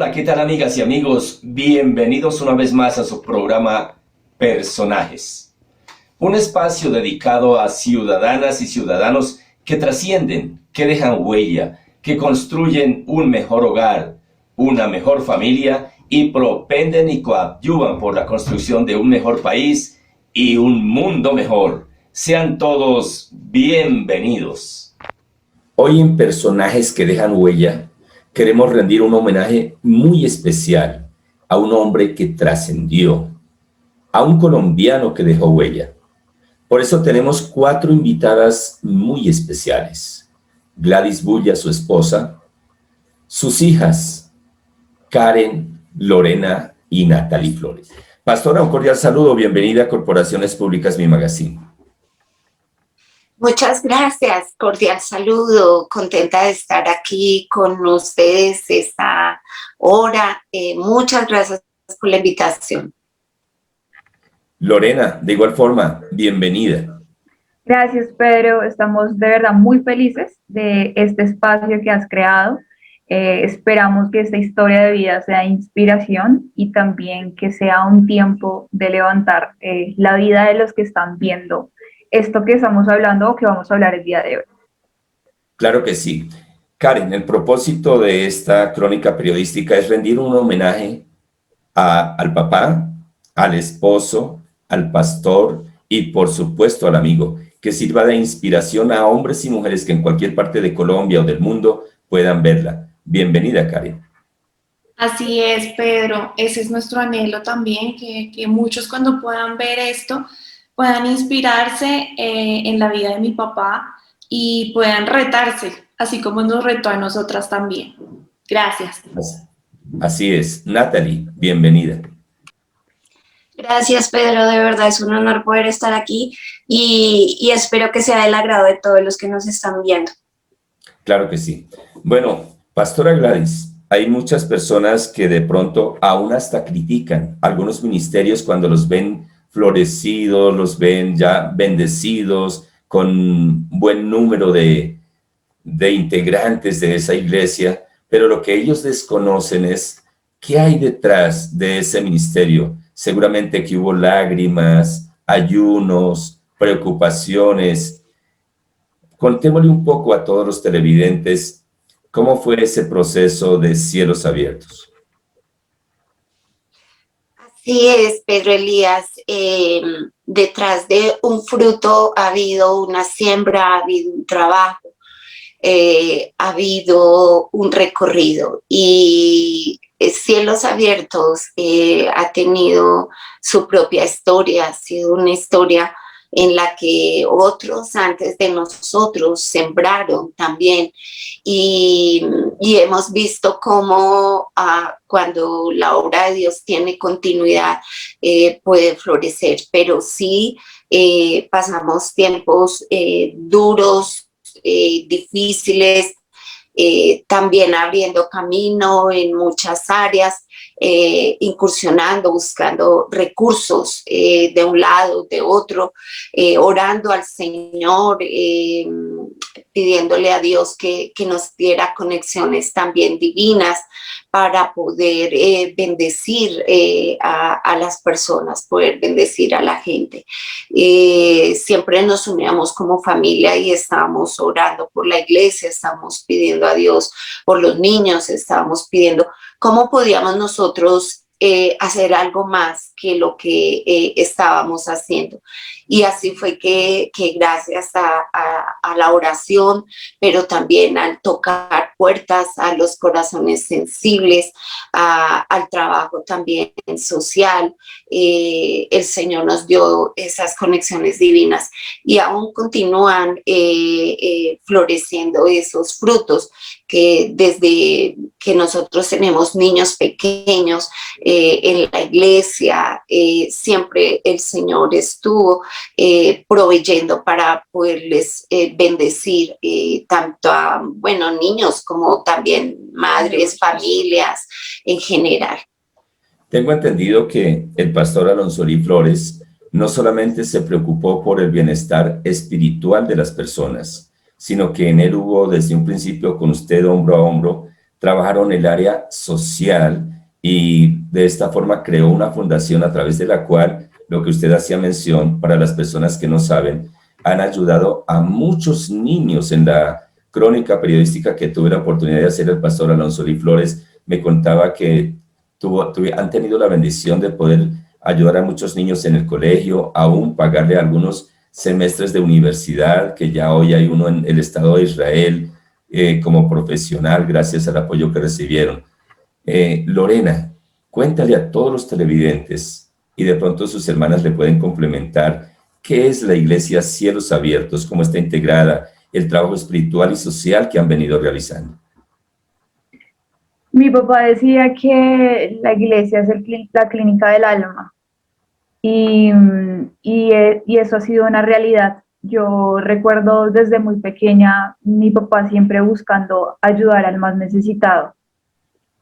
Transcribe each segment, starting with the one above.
Hola, ¿qué tal amigas y amigos? Bienvenidos una vez más a su programa Personajes. Un espacio dedicado a ciudadanas y ciudadanos que trascienden, que dejan huella, que construyen un mejor hogar, una mejor familia y propenden y coadyuvan por la construcción de un mejor país y un mundo mejor. Sean todos bienvenidos. Hoy en Personajes que dejan huella, queremos rendir un homenaje muy especial a un hombre que trascendió, a un colombiano que dejó huella. Por eso tenemos 4 invitadas muy especiales. Gladys Bulla, su esposa, sus hijas, Karen, Lorena y Natalie Flores. Pastora, un cordial saludo, bienvenida a Corporaciones Públicas, mi magazine. Muchas gracias, cordial saludo, contenta de estar aquí con ustedes esta hora. Muchas gracias por la invitación. Lorena, de igual forma, bienvenida. Gracias, Pedro. Estamos de verdad muy felices de este espacio que has creado. Esperamos que esta historia de vida sea inspiración y también que sea un tiempo de levantar la vida de los que están viendo esto que estamos hablando o que vamos a hablar el día de hoy. Claro que sí. Karen, el propósito de esta crónica periodística es rendir un homenaje al papá, al esposo, al pastor y por supuesto al amigo, que sirva de inspiración a hombres y mujeres que en cualquier parte de Colombia o del mundo puedan verla. Bienvenida, Karen. Así es, Pedro. Ese es nuestro anhelo también, que muchos cuando puedan ver esto puedan inspirarse en la vida de mi papá y puedan retarse, así como nos retó a nosotras también. Gracias. Así es. Natalie, bienvenida. Gracias, Pedro, de verdad es un honor poder estar aquí y espero que sea del agrado de todos los que nos están viendo. Claro que sí. Bueno, Pastora Gladys, hay muchas personas que de pronto aún hasta critican algunos ministerios cuando los ven florecidos, los ven ya bendecidos, con buen número de integrantes de esa iglesia, pero lo que ellos desconocen es qué hay detrás de ese ministerio. Seguramente que hubo lágrimas, ayunos, preocupaciones. Contémosle un poco a todos los televidentes cómo fue ese proceso de Cielos Abiertos. Así es, Pedro Elías. Detrás de un fruto ha habido una siembra, ha habido un trabajo, ha habido un recorrido y Cielos Abiertos ha tenido su propia historia, ha sido una historia en la que otros antes de nosotros sembraron también y hemos visto cómo cuando la obra de Dios tiene continuidad puede florecer, pero sí pasamos tiempos duros, difíciles, también abriendo camino en muchas áreas, incursionando, buscando recursos de un lado, de otro, orando al Señor, pidiéndole a Dios que nos diera conexiones también divinas para poder bendecir a las personas, poder bendecir a la gente. Siempre nos uníamos como familia y estábamos orando por la iglesia, estábamos pidiendo a Dios por los niños, estábamos pidiendo cómo podíamos nosotros hacer algo más que lo que estábamos haciendo. Y así fue que gracias a la oración, pero también al tocar puertas, a los corazones sensibles, al trabajo también social, el Señor nos dio esas conexiones divinas y aún continúan floreciendo esos frutos que desde que nosotros tenemos niños pequeños en la iglesia, siempre el Señor estuvo proveyendo para poderles bendecir tanto a niños como también madres, familias en general. Tengo entendido que el pastor Alonso Flores no solamente se preocupó por el bienestar espiritual de las personas, sino que en él hubo desde un principio con usted hombro a hombro trabajaron el área social y de esta forma creó una fundación a través de la cual, lo que usted hacía mención, para las personas que no saben, han ayudado a muchos niños. En la crónica periodística que tuve la oportunidad de hacer, el pastor Alonso Lee Flores me contaba que han tenido la bendición de poder ayudar a muchos niños en el colegio, aún pagarle algunos semestres de universidad, que ya hoy hay uno en el Estado de Israel como profesional, gracias al apoyo que recibieron. Lorena, cuéntale a todos los televidentes, y de pronto sus hermanas le pueden complementar, ¿qué es la Iglesia Cielos Abiertos? ¿Cómo está integrada? El trabajo espiritual y social que han venido realizando. Mi papá decía que la iglesia es la clínica del alma y eso ha sido una realidad. Yo recuerdo desde muy pequeña mi papá siempre buscando ayudar al más necesitado.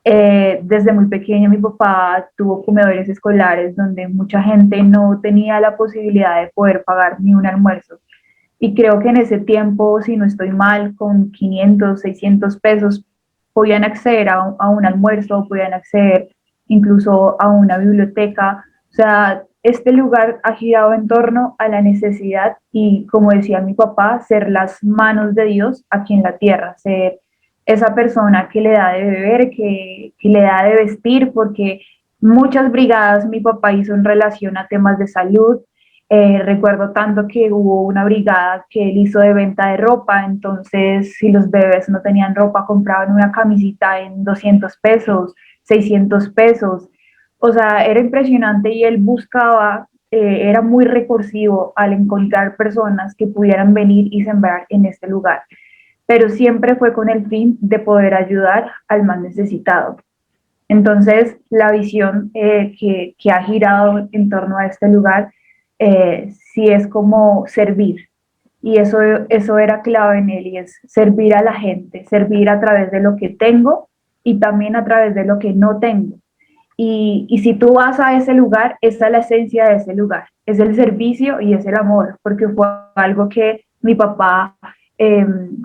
Desde muy pequeña mi papá tuvo comedores escolares donde mucha gente no tenía la posibilidad de poder pagar ni un almuerzo. Y creo que en ese tiempo, si no estoy mal, con 500, 600 pesos podían acceder a un almuerzo, podían acceder incluso a una biblioteca. O sea, este lugar ha girado en torno a la necesidad y, como decía mi papá, ser las manos de Dios aquí en la tierra, ser esa persona que le da de beber, que le da de vestir, porque muchas brigadas mi papá hizo en relación a temas de salud. Recuerdo tanto que hubo una brigada que él hizo de venta de ropa, entonces si los bebés no tenían ropa, compraban una camisita en 200 pesos, 600 pesos. O sea, era impresionante y él buscaba, era muy recursivo al encontrar personas que pudieran venir y sembrar en este lugar, pero siempre fue con el fin de poder ayudar al más necesitado. Entonces, la visión que ha girado en torno a este lugar sí es como servir. Y eso era clave en él, y es servir a la gente, servir a través de lo que tengo y también a través de lo que no tengo. Y si tú vas a ese lugar, esa es la esencia de ese lugar, es el servicio y es el amor, porque fue algo que mi papá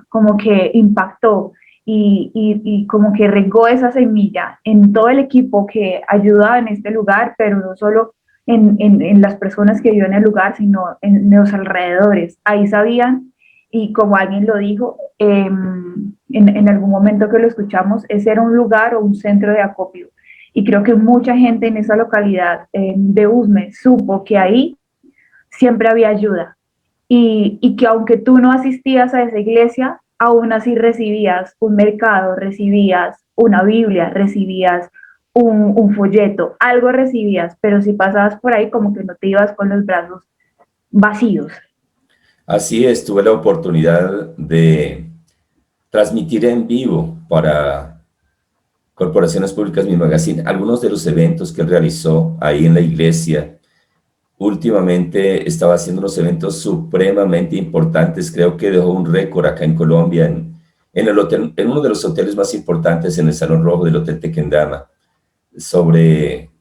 como que impactó y como que regó esa semilla en todo el equipo que ayudaba en este lugar, pero no solo en las personas que vivían en el lugar, sino en los alrededores. Ahí sabían, y como alguien lo dijo, en algún momento que lo escuchamos, ese era un lugar o un centro de acopio. Y creo que mucha gente en esa localidad de Usme supo que ahí siempre había ayuda. Y que aunque tú no asistías a esa iglesia, aún así recibías un mercado, recibías una Biblia, recibías un folleto, algo recibías, pero si pasabas por ahí como que no te ibas con los brazos vacíos. Así es, tuve la oportunidad de transmitir en vivo para Corporaciones Públicas Mi Magazine algunos de los eventos que él realizó ahí en la iglesia. Últimamente estaba haciendo unos eventos supremamente importantes, creo que dejó un récord acá en Colombia, en el hotel, en uno de los hoteles más importantes, en el Salón Rojo del Hotel Tequendama, sobre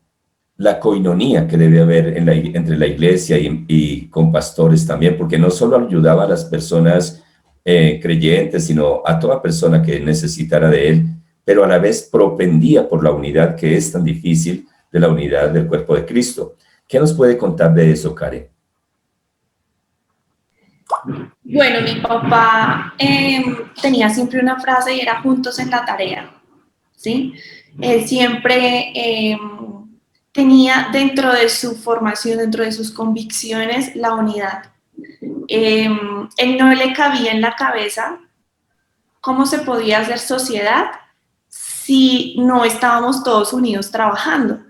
la coinonía que debe haber entre la iglesia y con pastores también, porque no solo ayudaba a las personas creyentes, sino a toda persona que necesitara de él, pero a la vez propendía por la unidad que es tan difícil, de la unidad del cuerpo de Cristo. ¿Qué nos puede contar de eso, Karen? Bueno, mi papá tenía siempre una frase y era juntos en la tarea, ¿sí? Él siempre tenía dentro de su formación, dentro de sus convicciones, la unidad. Él no le cabía en la cabeza cómo se podía hacer sociedad si no estábamos todos unidos trabajando,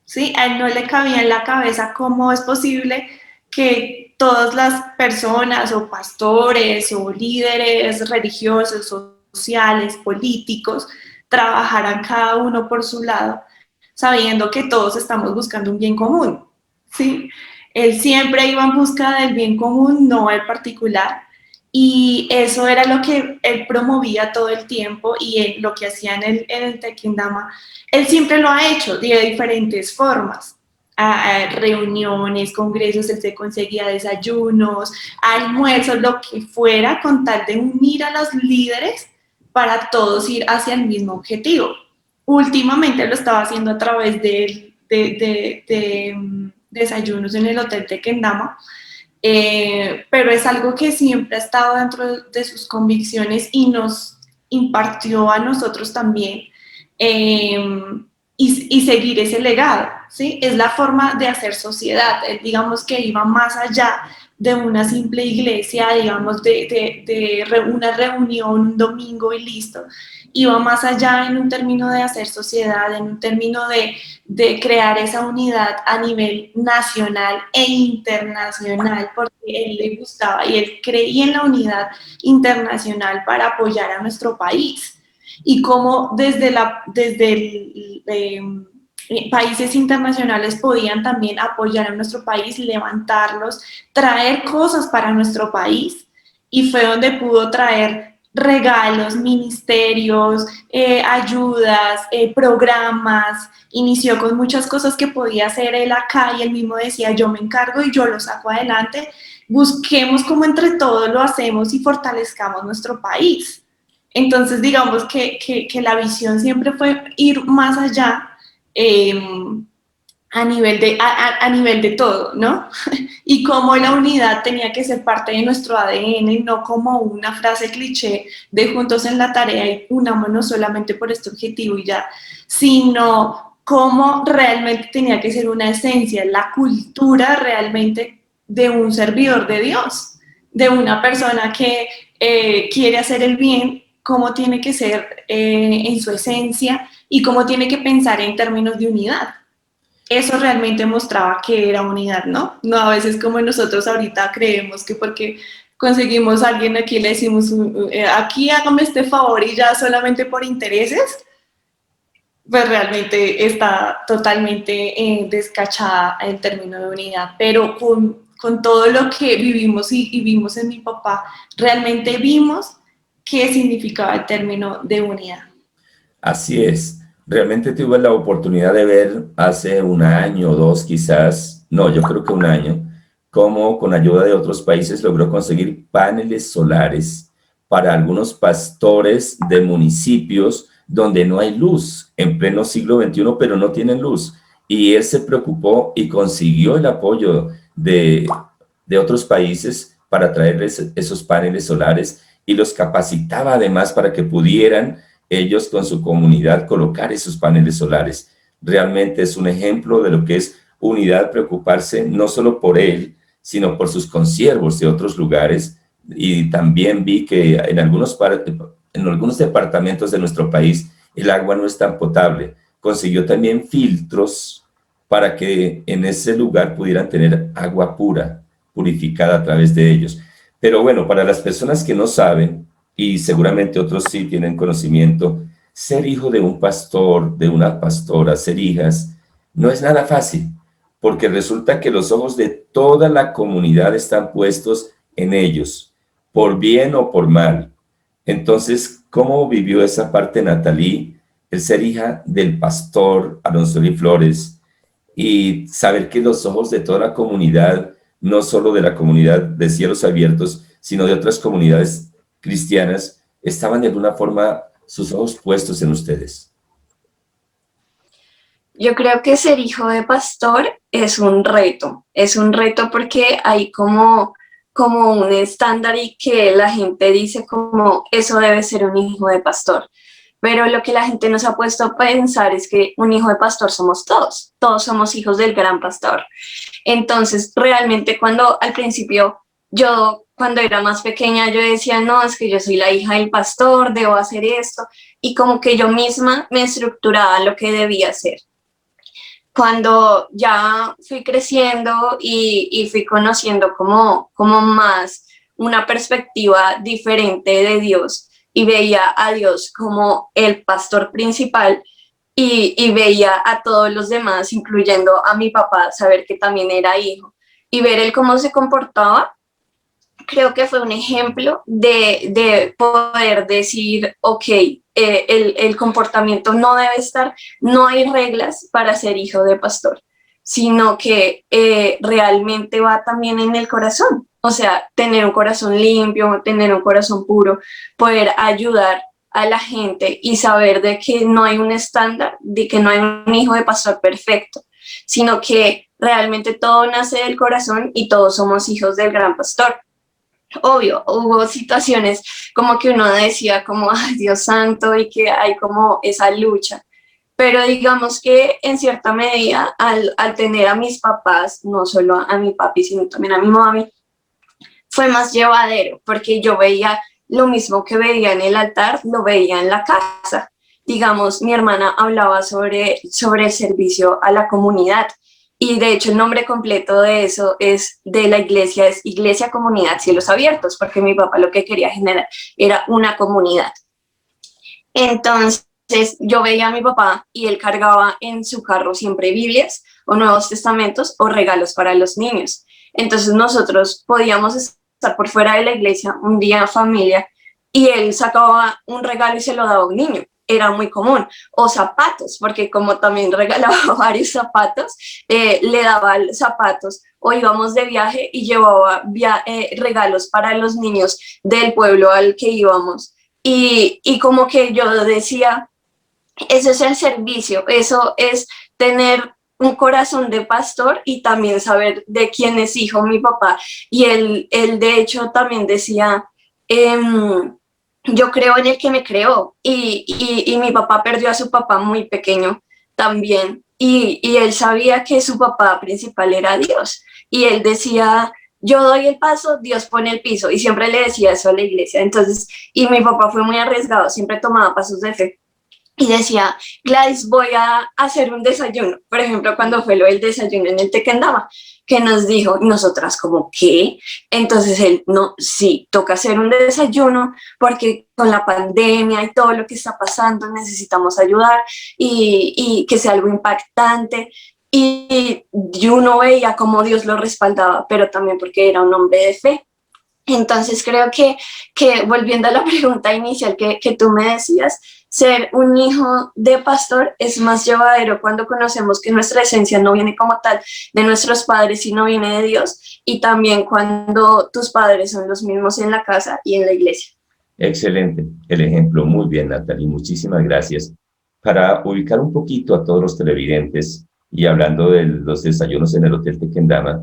¿sí? A él no le cabía en la cabeza cómo es posible que todas las personas o pastores o líderes religiosos, sociales, políticos, trabajaran cada uno por su lado, sabiendo que todos estamos buscando un bien común, ¿sí? Él siempre iba en busca del bien común, no el particular, y eso era lo que él promovía todo el tiempo y lo que hacía en el Tequendama. Él siempre lo ha hecho de diferentes formas. A reuniones, congresos, él se conseguía desayunos, almuerzos, lo que fuera, con tal de unir a los líderes para todos ir hacia el mismo objetivo. Últimamente lo estaba haciendo a través de desayunos en el Hotel Tequendama, pero es algo que siempre ha estado dentro de sus convicciones y nos impartió a nosotros también, y seguir ese legado, ¿sí? Es la forma de hacer sociedad. Él, digamos que iba más allá de una simple iglesia, digamos, de una reunión un domingo y listo. Iba más allá en un término de hacer sociedad, en un término de crear esa unidad a nivel nacional e internacional, porque él le gustaba y él creía en la unidad internacional para apoyar a nuestro país. Y cómo desde países internacionales podían también apoyar a nuestro país, levantarlos, traer cosas para nuestro país, y fue donde pudo traer regalos, ministerios, ayudas, programas. Inició con muchas cosas que podía hacer él acá y él mismo decía, yo me encargo y yo lo saco adelante, busquemos cómo entre todos lo hacemos y fortalezcamos nuestro país. Entonces, digamos que la visión siempre fue ir más allá, a nivel de todo, ¿no? Y cómo la unidad tenía que ser parte de nuestro ADN, no como una frase cliché de juntos en la tarea y unámonos solamente por este objetivo y ya, sino cómo realmente tenía que ser una esencia, la cultura realmente de un servidor de Dios, de una persona que quiere hacer el bien, cómo tiene que ser en su esencia y cómo tiene que pensar en términos de unidad. Eso realmente mostraba que era unidad, ¿no? No a veces como nosotros ahorita creemos que porque conseguimos a alguien aquí le decimos, aquí hágame este favor y ya solamente por intereses, pues realmente está totalmente descachada el término de unidad. Pero con todo lo que vivimos y vimos en mi papá, realmente vimos qué significaba el término de unidad. Así es. Realmente tuve la oportunidad de ver hace un año o dos quizás, no, yo creo que un año, cómo con ayuda de otros países logró conseguir paneles solares para algunos pastores de municipios donde no hay luz, en pleno siglo XXI, pero no tienen luz. Y él se preocupó y consiguió el apoyo de otros países para traerles esos paneles solares y los capacitaba además para que pudieran ellos con su comunidad colocar esos paneles solares. Realmente es un ejemplo de lo que es unidad, preocuparse no solo por él, sino por sus consiervos de otros lugares. Y también vi que en algunos departamentos de nuestro país el agua no es tan potable. Consiguió también filtros para que en ese lugar pudieran tener agua pura, purificada a través de ellos. Pero bueno, para las personas que no saben, y seguramente otros sí tienen conocimiento, ser hijo de un pastor, de una pastora, ser hijas, no es nada fácil, porque resulta que los ojos de toda la comunidad están puestos en ellos, por bien o por mal. Entonces, ¿cómo vivió esa parte Natalie, el ser hija del pastor Alonso Flores y saber que los ojos de toda la comunidad, no solo de la comunidad de Cielos Abiertos, sino de otras comunidades cristianas, estaban de alguna forma sus ojos puestos en ustedes? Yo creo que ser hijo de pastor es un reto porque hay como un estándar y que la gente dice como eso debe ser un hijo de pastor. Pero lo que la gente nos ha puesto a pensar es que un hijo de pastor somos todos somos hijos del gran pastor. Entonces, realmente cuando al principio cuando era más pequeña, yo decía, no, es que yo soy la hija del pastor, debo hacer esto, y como que yo misma me estructuraba lo que debía hacer. Cuando ya fui creciendo y fui conociendo como más una perspectiva diferente de Dios, y veía a Dios como el pastor principal, y veía a todos los demás, incluyendo a mi papá, saber que también era hijo, y ver él cómo se comportaba, creo que fue un ejemplo de poder decir, ok, el comportamiento no debe estar, no hay reglas para ser hijo de pastor, sino que realmente va también en el corazón. O sea, tener un corazón limpio, tener un corazón puro, poder ayudar a la gente y saber de que no hay un estándar, de que no hay un hijo de pastor perfecto, sino que realmente todo nace del corazón y todos somos hijos del gran pastor. Obvio, hubo situaciones como que uno decía como, ay, Dios santo, y que hay como esa lucha. Pero digamos que en cierta medida, al tener a mis papás, no solo a mi papi, sino también a mi mami, fue más llevadero, porque yo veía lo mismo que veía en el altar, lo veía en la casa. Digamos, mi hermana hablaba sobre el servicio a la comunidad. Y de hecho el nombre completo de eso es de la iglesia, es Iglesia Comunidad Cielos Abiertos, porque mi papá lo que quería generar era una comunidad. Entonces yo veía a mi papá y él cargaba en su carro siempre Biblias o Nuevos Testamentos o regalos para los niños. Entonces nosotros podíamos estar por fuera de la iglesia un día en familia y él sacaba un regalo y se lo daba a un niño. Era muy común. O zapatos, porque como también regalaba varios zapatos, le daba zapatos. O íbamos de viaje y llevaba regalos para los niños del pueblo al que íbamos. Y como que yo decía, eso es el servicio, eso es tener un corazón de pastor y también saber de quién es hijo mi papá. Y él de hecho también decía, yo creo en el que me creó y mi papá perdió a su papá muy pequeño también y él sabía que su papá principal era Dios y él decía, yo doy el paso, Dios pone el piso y siempre le decía eso a la iglesia. Entonces, y mi papá fue muy arriesgado, siempre tomaba pasos de fe. Y decía, Gladys, voy a hacer un desayuno. Por ejemplo, cuando fue lo del desayuno en el Tequendama, que nos dijo, nosotras como, ¿qué? Entonces él, no, sí, toca hacer un desayuno porque con la pandemia y todo lo que está pasando necesitamos ayudar y que sea algo impactante. Y uno veía cómo Dios lo respaldaba, pero también porque era un hombre de fe. Entonces creo que volviendo a la pregunta inicial que tú me decías, ser un hijo de pastor es más llevadero cuando conocemos que nuestra esencia no viene como tal de nuestros padres, sino viene de Dios, y también cuando tus padres son los mismos en la casa y en la iglesia. Excelente el ejemplo, muy bien, Natalie, muchísimas gracias. Para ubicar un poquito a todos los televidentes y hablando de los desayunos en el Hotel Tequendama,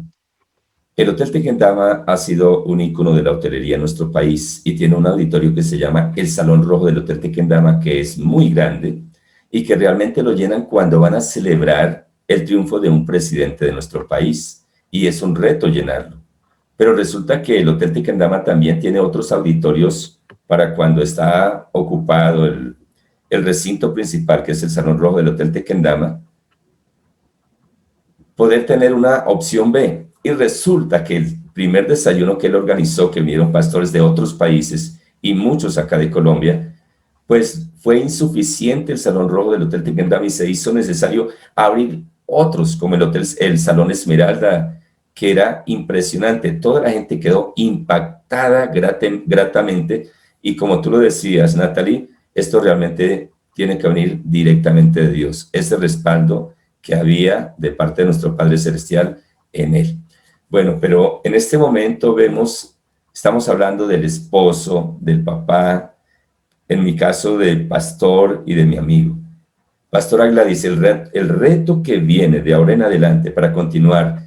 el Hotel Tequendama ha sido un ícono de la hotelería en nuestro país y tiene un auditorio que se llama el Salón Rojo del Hotel Tequendama, que es muy grande y que realmente lo llenan cuando van a celebrar el triunfo de un presidente de nuestro país. Y es un reto llenarlo. Pero resulta que el Hotel Tequendama también tiene otros auditorios para cuando está ocupado el recinto principal, que es el Salón Rojo del Hotel Tequendama, poder tener una opción B. Y resulta que el primer desayuno que él organizó, que vinieron pastores de otros países y muchos acá de Colombia, pues fue insuficiente el Salón Rojo del Hotel Tequendama y se hizo necesario abrir otros, como el Salón Esmeralda, que era impresionante. Toda la gente quedó impactada gratamente y como tú lo decías, Natalie, esto realmente tiene que venir directamente de Dios, ese respaldo que había de parte de nuestro Padre Celestial en él. Bueno, pero en este momento estamos hablando del esposo, del papá, en mi caso del pastor y de mi amigo. Pastora Gladys, el reto que viene de ahora en adelante para continuar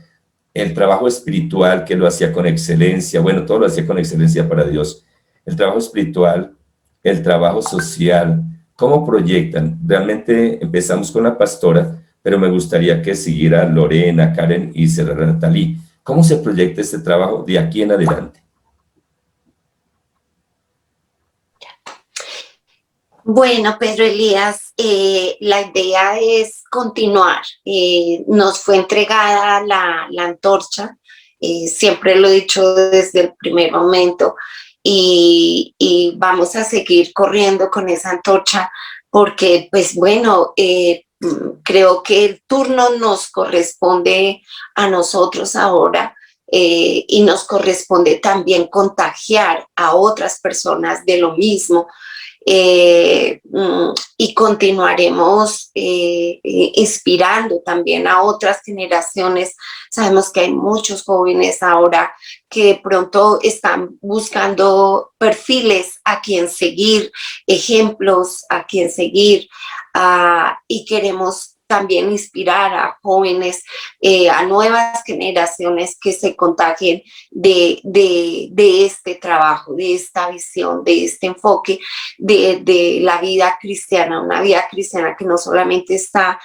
el trabajo espiritual que lo hacía con excelencia, bueno, todo lo hacía con excelencia para Dios, el trabajo espiritual, el trabajo social, ¿cómo proyectan? Realmente empezamos con la pastora, pero me gustaría que siguiera Lorena, Karen y cerrara Natalie. ¿Cómo se proyecta este trabajo de aquí en adelante? Bueno, Pedro Elías, la idea es continuar. Nos fue entregada la antorcha, siempre lo he dicho desde el primer momento, y vamos a seguir corriendo con esa antorcha porque, pues bueno, creo que el turno nos corresponde a nosotros ahora. y nos corresponde también contagiar a otras personas de lo mismo. Y continuaremos inspirando también a otras generaciones. Sabemos que hay muchos jóvenes ahora que pronto están buscando perfiles a quien seguir, ejemplos a quien seguir, y queremos también inspirar a jóvenes, a nuevas generaciones que se contagien de este trabajo, de esta visión, de este enfoque de la vida cristiana, una vida cristiana que no solamente está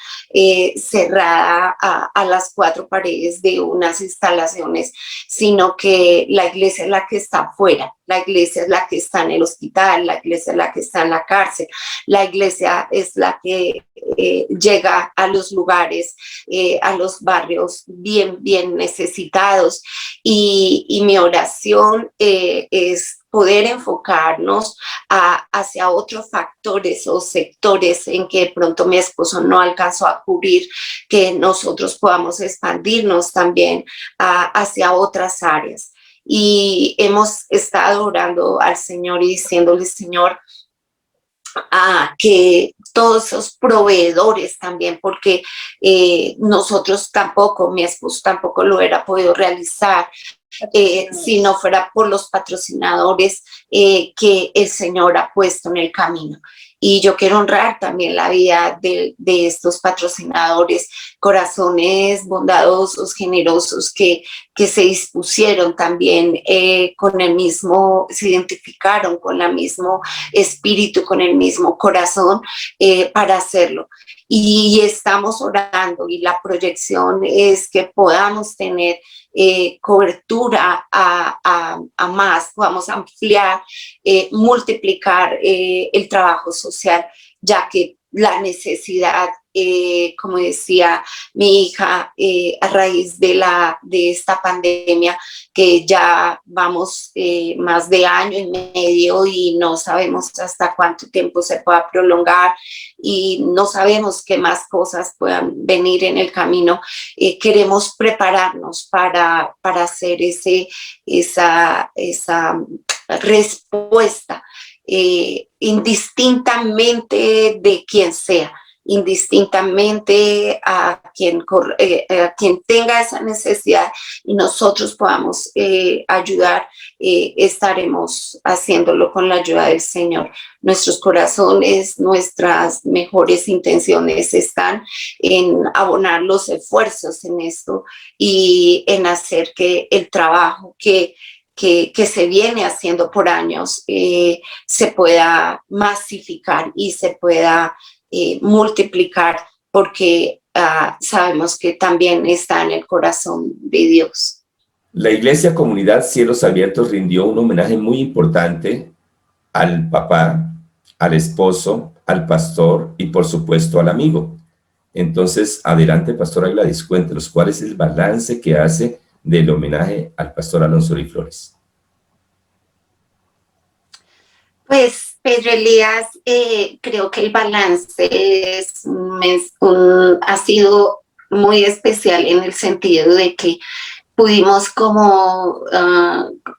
cerrada a las cuatro paredes de unas instalaciones, sino que la iglesia es la que está afuera, la iglesia es la que está en el hospital, la iglesia es la que está en la cárcel, la iglesia es la que llega a los lugares, a los barrios bien necesitados. Y mi oración es poder enfocarnos hacia otros factores o sectores en que de pronto mi esposo no alcanzó a cubrir, que nosotros podamos expandirnos también hacia otras áreas. Y hemos estado orando al Señor y diciéndole, Señor, que todos esos proveedores también, porque nosotros tampoco, mi esposo tampoco lo hubiera podido realizar si no fuera por los patrocinadores que el Señor ha puesto en el camino. Y yo quiero honrar también la vida de estos patrocinadores, corazones bondadosos, generosos, que se dispusieron también con el mismo, se identificaron con el mismo espíritu, con el mismo corazón para hacerlo. Y estamos orando y la proyección es que podamos tener cobertura a más, podamos ampliar, multiplicar el trabajo social, ya que la necesidad, como decía mi hija, a raíz de esta pandemia, que ya vamos más de año y medio y no sabemos hasta cuánto tiempo se pueda prolongar y no sabemos qué más cosas puedan venir en el camino. Queremos prepararnos para hacer esa respuesta, indistintamente de quien sea, indistintamente a quien tenga esa necesidad y nosotros podamos ayudar, estaremos haciéndolo con la ayuda del Señor. Nuestros corazones, nuestras mejores intenciones están en abonar los esfuerzos en esto y en hacer que el trabajo que se viene haciendo por años se pueda masificar y se pueda multiplicar, porque sabemos que también está en el corazón de Dios. La Iglesia Comunidad Cielos Abiertos rindió un homenaje muy importante al papá, al esposo, al pastor y por supuesto al amigo. Entonces, adelante, Pastora Gladys, cuéntenos cuál es el balance que hace del homenaje al pastor Alonso Flores. Pues, Pedro Elías, creo que el balance ha sido muy especial en el sentido de que pudimos como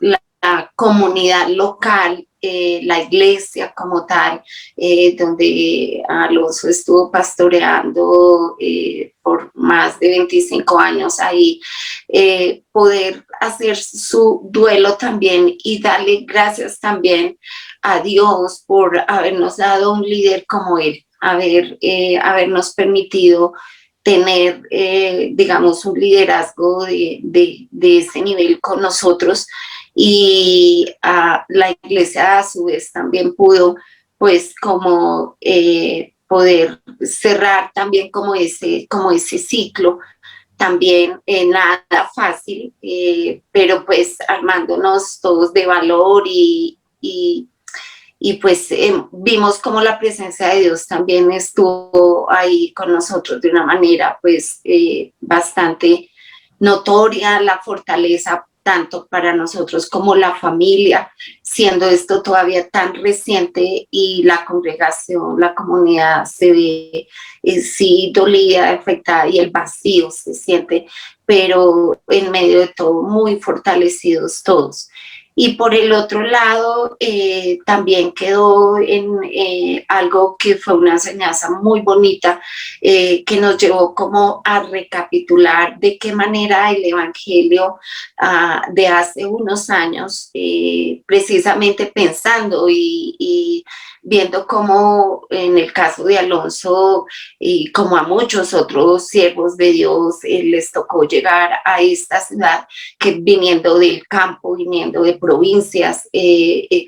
la comunidad local, la iglesia como tal, donde Alonso estuvo pastoreando por más de 25 años ahí, poder hacer su duelo también y darle gracias también a Dios por habernos dado un líder como él, habernos permitido tener, digamos, un liderazgo de ese nivel con nosotros. Y la iglesia a su vez también pudo, pues, como poder cerrar también como ese ciclo, también nada fácil, pero pues armándonos todos de valor y pues vimos como la presencia de Dios también estuvo ahí con nosotros de una manera pues bastante notoria, la fortaleza tanto para nosotros como la familia, siendo esto todavía tan reciente y la congregación, la comunidad se ve sí dolida, afectada y el vacío se siente pero en medio de todo muy fortalecidos todos. Y por el otro lado, también quedó en algo que fue una enseñanza muy bonita, que nos llevó como a recapitular de qué manera el Evangelio de hace unos años, precisamente pensando y viendo cómo en el caso de Alonso y como a muchos otros siervos de Dios, les tocó llegar a esta ciudad, que viniendo del campo, viniendo de provincias,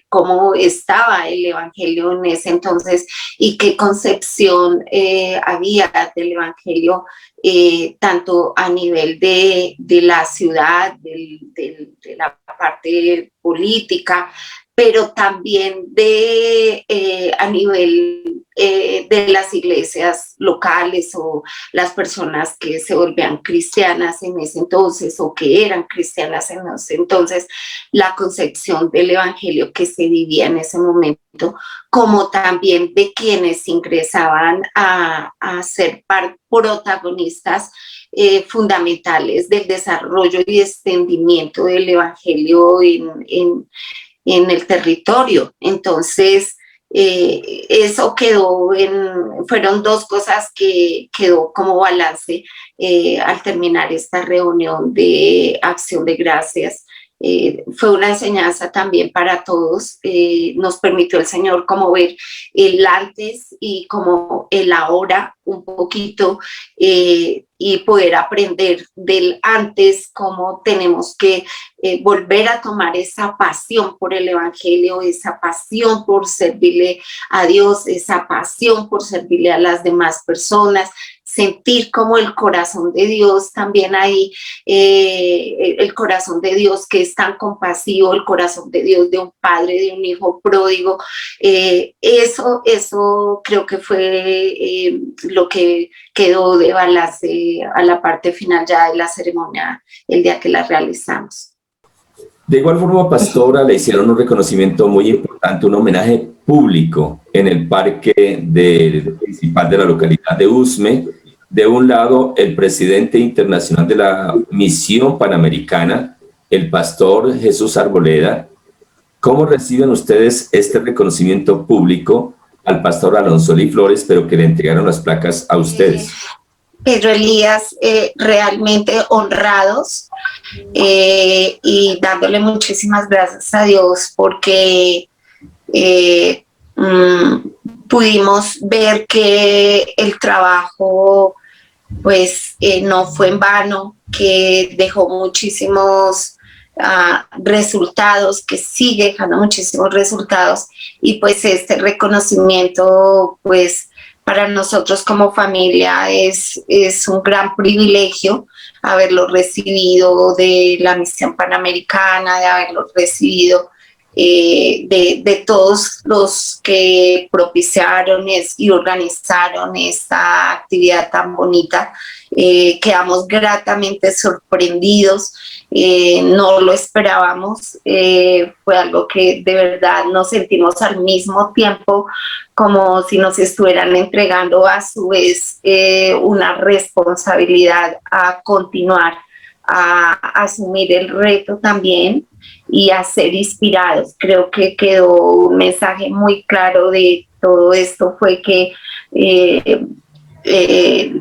cómo estaba el Evangelio en ese entonces y qué concepción había del Evangelio, tanto a nivel de la ciudad, de la parte política, pero también a nivel de las iglesias locales o las personas que se volvían cristianas en ese entonces o que eran cristianas en ese entonces, la concepción del evangelio que se vivía en ese momento, como también de quienes ingresaban a ser protagonistas fundamentales del desarrollo y extendimiento del evangelio en el territorio. Entonces, eso fueron dos cosas que quedó como balance al terminar esta reunión de acción de gracias. Fue una enseñanza también para todos, nos permitió el Señor como ver el antes y como el ahora un poquito, y poder aprender del antes, cómo tenemos que volver a tomar esa pasión por el Evangelio, esa pasión por servirle a Dios, esa pasión por servirle a las demás personas, sentir como el corazón de Dios también ahí, el corazón de Dios que es tan compasivo, el corazón de Dios de un padre, de un hijo pródigo. Eso creo que fue lo que quedó de balance a la parte final ya de la ceremonia, el día que la realizamos. De igual forma, pastora, le hicieron un reconocimiento muy importante, un homenaje público en el parque principal de la localidad de Usme. De un lado, el presidente internacional de la Misión Panamericana, el pastor Jesús Arboleda. ¿Cómo reciben ustedes este reconocimiento público al pastor Alonso Lee Flores, pero que le entregaron las placas a ustedes? Pedro Elías, realmente honrados, y dándole muchísimas gracias a Dios porque pudimos ver que el trabajo pues no fue en vano, que dejó muchísimos resultados, que sigue dejando muchísimos resultados, y pues este reconocimiento pues para nosotros como familia es un gran privilegio haberlo recibido de la Misión Panamericana, de haberlo recibido de todos los que propiciaron y organizaron esta actividad tan bonita. Quedamos gratamente sorprendidos, no lo esperábamos, fue algo que de verdad nos sentimos al mismo tiempo como si nos estuvieran entregando a su vez una responsabilidad a continuar, a asumir el reto también y a ser inspirados. Creo que quedó un mensaje muy claro de todo esto, fue que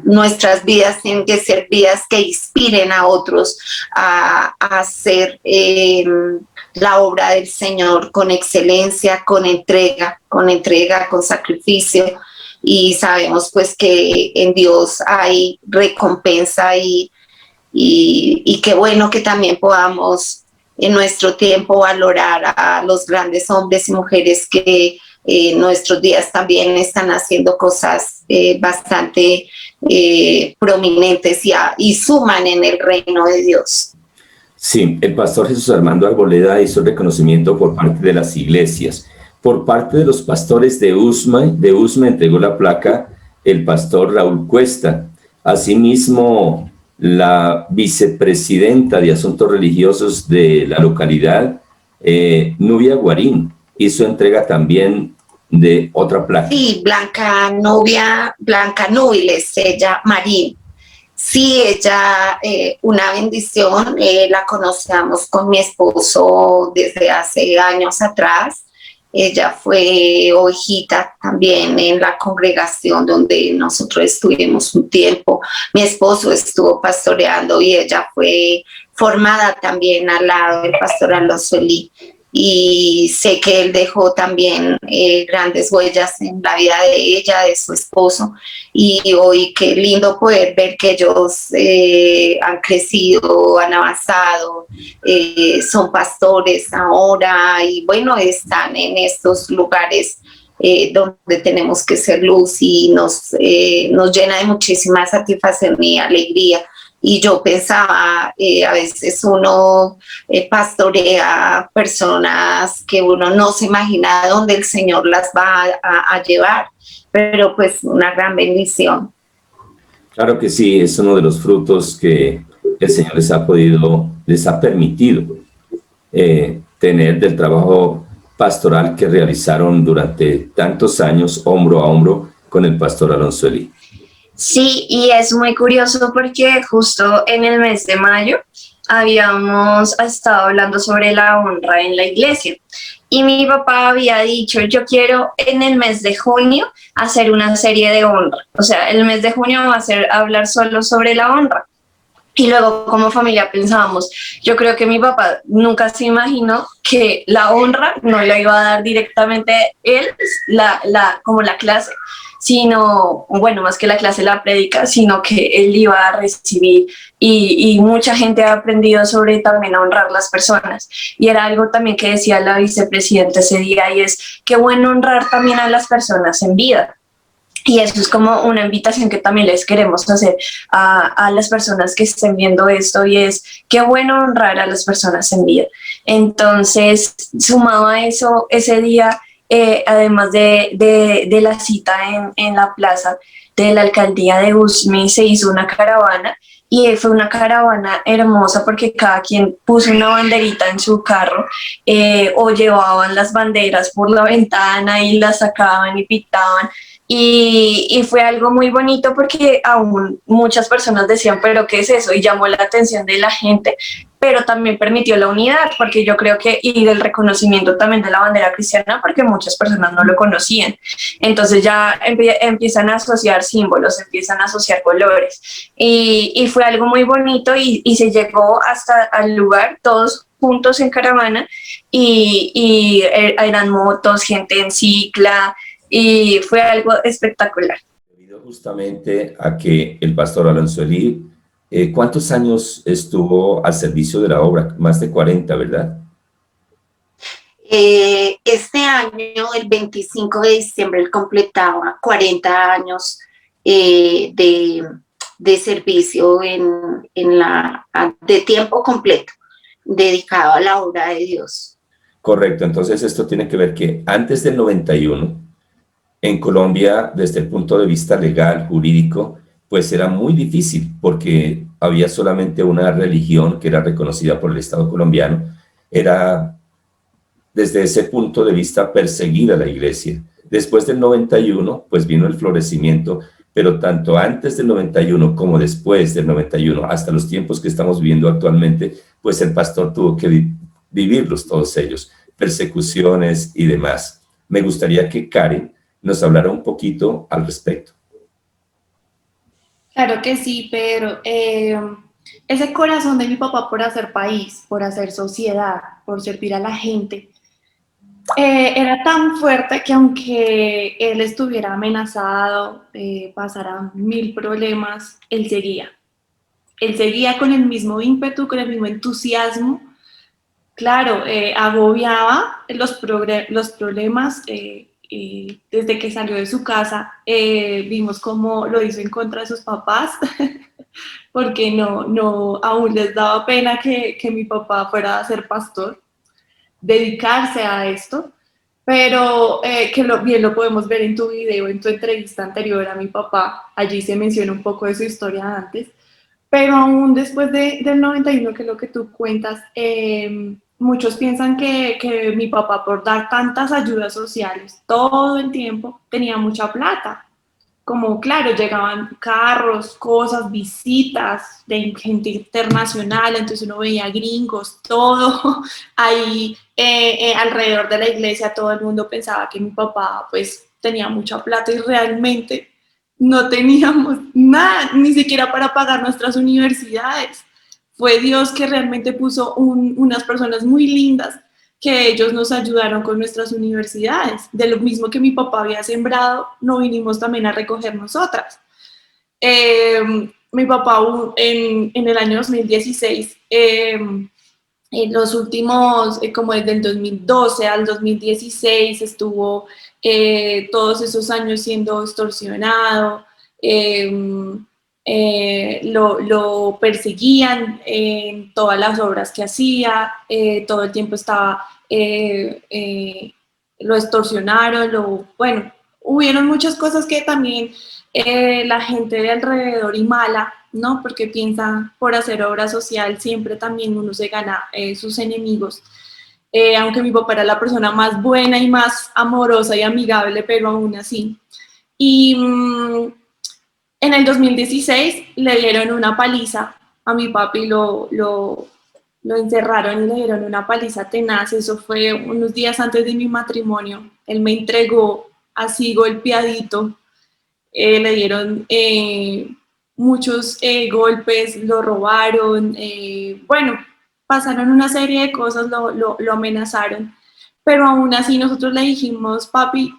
nuestras vidas tienen que ser vidas que inspiren a otros a hacer la obra del Señor con excelencia, con entrega, con sacrificio, y sabemos pues que en Dios hay recompensa y qué bueno que también podamos en nuestro tiempo valorar a los grandes hombres y mujeres que en nuestros días también están haciendo cosas bastante prominentes y suman en el reino de Dios. Sí, el pastor Jesús Armando Arboleda hizo el reconocimiento por parte de las iglesias. Por parte de los pastores de Usme entregó la placa el pastor Raúl Cuesta. Asimismo, la vicepresidenta de Asuntos Religiosos de la localidad, Nubia Guarín, hizo entrega también de otra placa. Sí, Blanca Núbiles, ella, Marín. Sí, ella, una bendición, la conocíamos con mi esposo desde hace años atrás. Ella fue ovejita también en la congregación donde nosotros estuvimos un tiempo. Mi esposo estuvo pastoreando y ella fue formada también al lado del pastor Alonso Elí. Y sé que él dejó también grandes huellas en la vida de ella, de su esposo. Y hoy qué lindo poder ver que ellos han crecido, han avanzado, son pastores ahora y bueno, están en estos lugares donde tenemos que ser luz y nos llena de muchísima satisfacción y alegría. Y yo pensaba, a veces uno pastorea personas que uno no se imagina dónde el Señor las va a llevar, pero pues una gran bendición. Claro que sí, es uno de los frutos que el Señor les ha permitido tener del trabajo pastoral que realizaron durante tantos años, hombro a hombro, con el pastor Alonso Elí. Sí, y es muy curioso porque justo en el mes de mayo habíamos estado hablando sobre la honra en la iglesia y mi papá había dicho, yo quiero en el mes de junio hacer una serie de honra, o sea, el mes de junio va a ser hablar solo sobre la honra. Y luego como familia pensábamos, yo creo que mi papá nunca se imaginó que la honra no la iba a dar directamente él, como la clase, sino, bueno, más que la clase, la prédica, sino que él iba a recibir y mucha gente ha aprendido sobre también a honrar las personas. Y era algo también que decía la vicepresidenta ese día y es qué bueno honrar también a las personas en vida. Y eso es como una invitación que también les queremos hacer a las personas que estén viendo esto y es qué bueno honrar a las personas en vida. Entonces, sumado a eso, ese día, además de la cita en la plaza de la alcaldía de Usme, se hizo una caravana y fue una caravana hermosa porque cada quien puso una banderita en su carro o llevaban las banderas por la ventana y las sacaban y pitaban. Y fue algo muy bonito porque aún muchas personas decían, pero ¿qué es eso? Y llamó la atención de la gente, pero también permitió la unidad, porque yo creo que, y del reconocimiento también de la bandera cristiana, porque muchas personas no lo conocían. Entonces ya empiezan a asociar símbolos, empiezan a asociar colores. Y fue algo muy bonito y se llegó hasta al lugar, todos juntos en caravana, y eran motos, gente en cicla, y fue algo espectacular. Debido justamente a que el pastor Alonso Elí, ¿cuántos años estuvo al servicio de la obra? Más de 40, ¿verdad? Este año, el 25 de diciembre, él completaba 40 años de servicio de tiempo completo, dedicado a la obra de Dios. Correcto, entonces esto tiene que ver que antes del 91, en Colombia, desde el punto de vista legal, jurídico, pues era muy difícil porque había solamente una religión que era reconocida por el Estado colombiano. Era, desde ese punto de vista, perseguida la iglesia. Después del 91, pues vino el florecimiento, pero tanto antes del 91 como después del 91, hasta los tiempos que estamos viviendo actualmente, pues el pastor tuvo que vivirlos todos ellos, persecuciones y demás. Me gustaría que Karen nos hablará un poquito al respecto. Claro que sí, Pedro. Ese corazón de mi papá por hacer país, por hacer sociedad, por servir a la gente, era tan fuerte que aunque él estuviera amenazado, pasara 1000 problemas, él seguía. Él seguía con el mismo ímpetu, con el mismo entusiasmo. Claro, agobiaba los problemas. Desde que salió de su casa, vimos cómo lo hizo en contra de sus papás, porque aún les daba pena que mi papá fuera a ser pastor, dedicarse a esto, pero bien lo podemos ver en tu video, en tu entrevista anterior a mi papá, allí se menciona un poco de su historia antes, pero aún después del 91, que es lo que tú cuentas, muchos piensan que mi papá, por dar tantas ayudas sociales todo el tiempo, tenía mucha plata. como claro, llegaban carros, cosas, visitas de gente internacional, entonces uno veía gringos, todo ahí alrededor de la iglesia, todo el mundo pensaba que mi papá pues tenía mucha plata y realmente no teníamos nada, ni siquiera para pagar nuestras universidades. Fue Dios que realmente puso unas personas muy lindas que ellos nos ayudaron con nuestras universidades. De lo mismo que mi papá había sembrado, no vinimos también a recoger nosotras. Mi papá en el año 2016, en los últimos, como desde el 2012 al 2016, estuvo todos esos años siendo extorsionado, lo perseguían en todas las obras que hacía, todo el tiempo estaba, lo extorsionaron, bueno, hubieron muchas cosas que también la gente de alrededor y mala, ¿no? Porque piensa por hacer obra social siempre también uno se gana sus enemigos. Aunque mi papá era la persona más buena y más amorosa y amigable, pero aún así. Y en el 2016 le dieron una paliza a mi papi, lo encerraron y le dieron una paliza tenaz. Eso fue unos días antes de mi matrimonio. Él me entregó así golpeadito. Le dieron muchos golpes, lo robaron, bueno, pasaron una serie de cosas, lo amenazaron, pero aún así nosotros le dijimos, papi,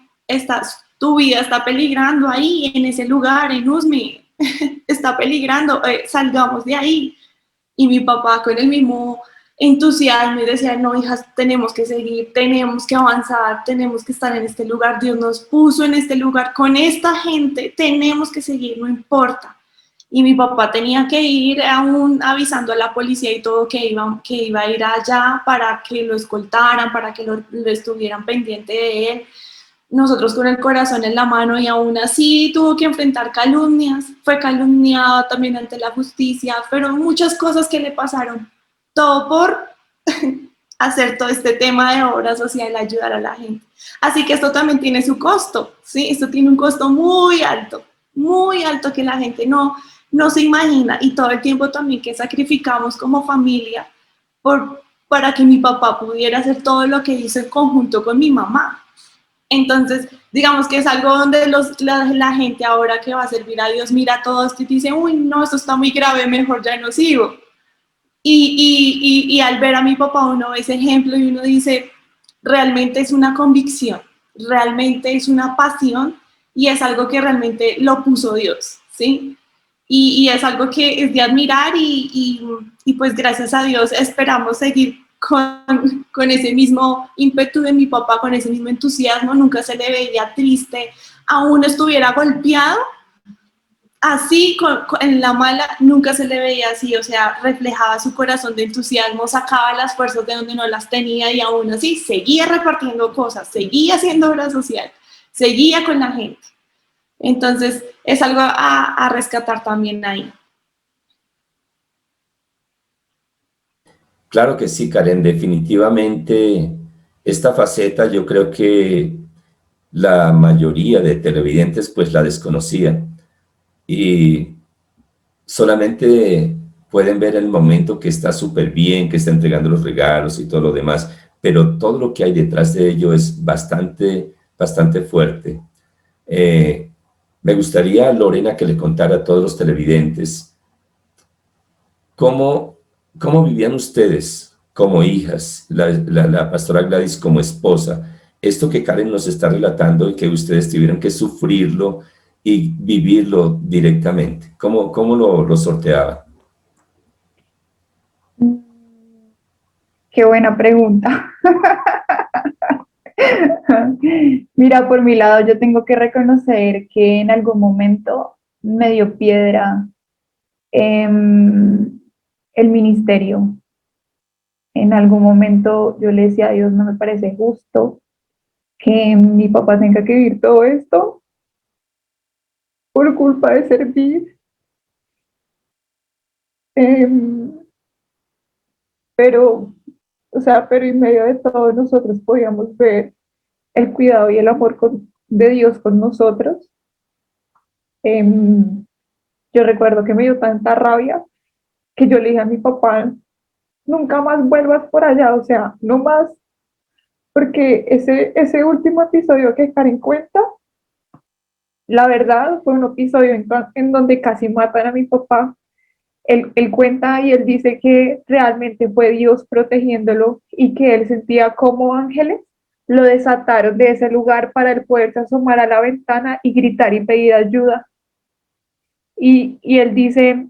tu vida está peligrando ahí, en ese lugar, en Usme, está peligrando, salgamos de ahí. Y mi papá con el mismo entusiasmo y decía, no, hijas, tenemos que seguir, tenemos que avanzar, tenemos que estar en este lugar, Dios nos puso en este lugar, con esta gente tenemos que seguir, no importa. Y mi papá tenía que ir aún avisando a la policía y todo que iba a ir allá para que lo escoltaran, para que lo estuvieran pendiente de él. Nosotros con el corazón en la mano y aún así tuvo que enfrentar calumnias, fue calumniado también ante la justicia, pero muchas cosas que le pasaron, todo por hacer todo este tema de obra social, ayudar a la gente. Así que esto también tiene su costo, ¿sí? Esto tiene un costo muy alto que la gente no se imagina y todo el tiempo también que sacrificamos como familia para que mi papá pudiera hacer todo lo que hizo en conjunto con mi mamá. Entonces, digamos que es algo donde la gente ahora que va a servir a Dios mira todo esto y dice, uy, no, esto está muy grave, mejor ya no sigo. Y al ver a mi papá uno ve ese ejemplo y uno dice, realmente es una convicción, realmente es una pasión y es algo que realmente lo puso Dios, ¿sí? Y es algo que es de admirar y pues gracias a Dios esperamos seguir con ese mismo ímpetu de mi papá, con ese mismo entusiasmo, nunca se le veía triste, aún estuviera golpeado, así en la mala nunca se le veía así, o sea, reflejaba su corazón de entusiasmo, sacaba las fuerzas de donde no las tenía y aún así seguía repartiendo cosas, seguía haciendo obra social, seguía con la gente. Entonces es algo a rescatar también ahí. Claro que sí, Karen, definitivamente esta faceta yo creo que la mayoría de televidentes pues la desconocían y solamente pueden ver el momento que está súper bien, que está entregando los regalos y todo lo demás, pero todo lo que hay detrás de ello es bastante fuerte. Me gustaría, Lorena, que le contara a todos los televidentes cómo, cómo vivían ustedes como hijas, la pastora Gladys como esposa, esto que Karen nos está relatando y que ustedes tuvieron que sufrirlo y vivirlo directamente. ¿Cómo lo sorteaban? Qué buena pregunta. Mira, por mi lado, yo tengo que reconocer que en algún momento me dio piedra el ministerio. En algún momento yo le decía a Dios, no me parece justo que mi papá tenga que vivir todo esto por culpa de servir. Em, pero, o sea, pero en medio de todo nosotros podíamos ver el cuidado y el amor de Dios con nosotros. Yo recuerdo que me dio tanta rabia que yo le dije a mi papá, nunca más vuelvas por allá, o sea, no más, porque ese último episodio que Karen cuenta, la verdad fue un episodio en donde casi matan a mi papá. Él cuenta y él dice que realmente fue Dios protegiéndolo y que él sentía como ángeles lo desataron de ese lugar para él poderse asomar a la ventana y gritar y pedir ayuda. Y él dice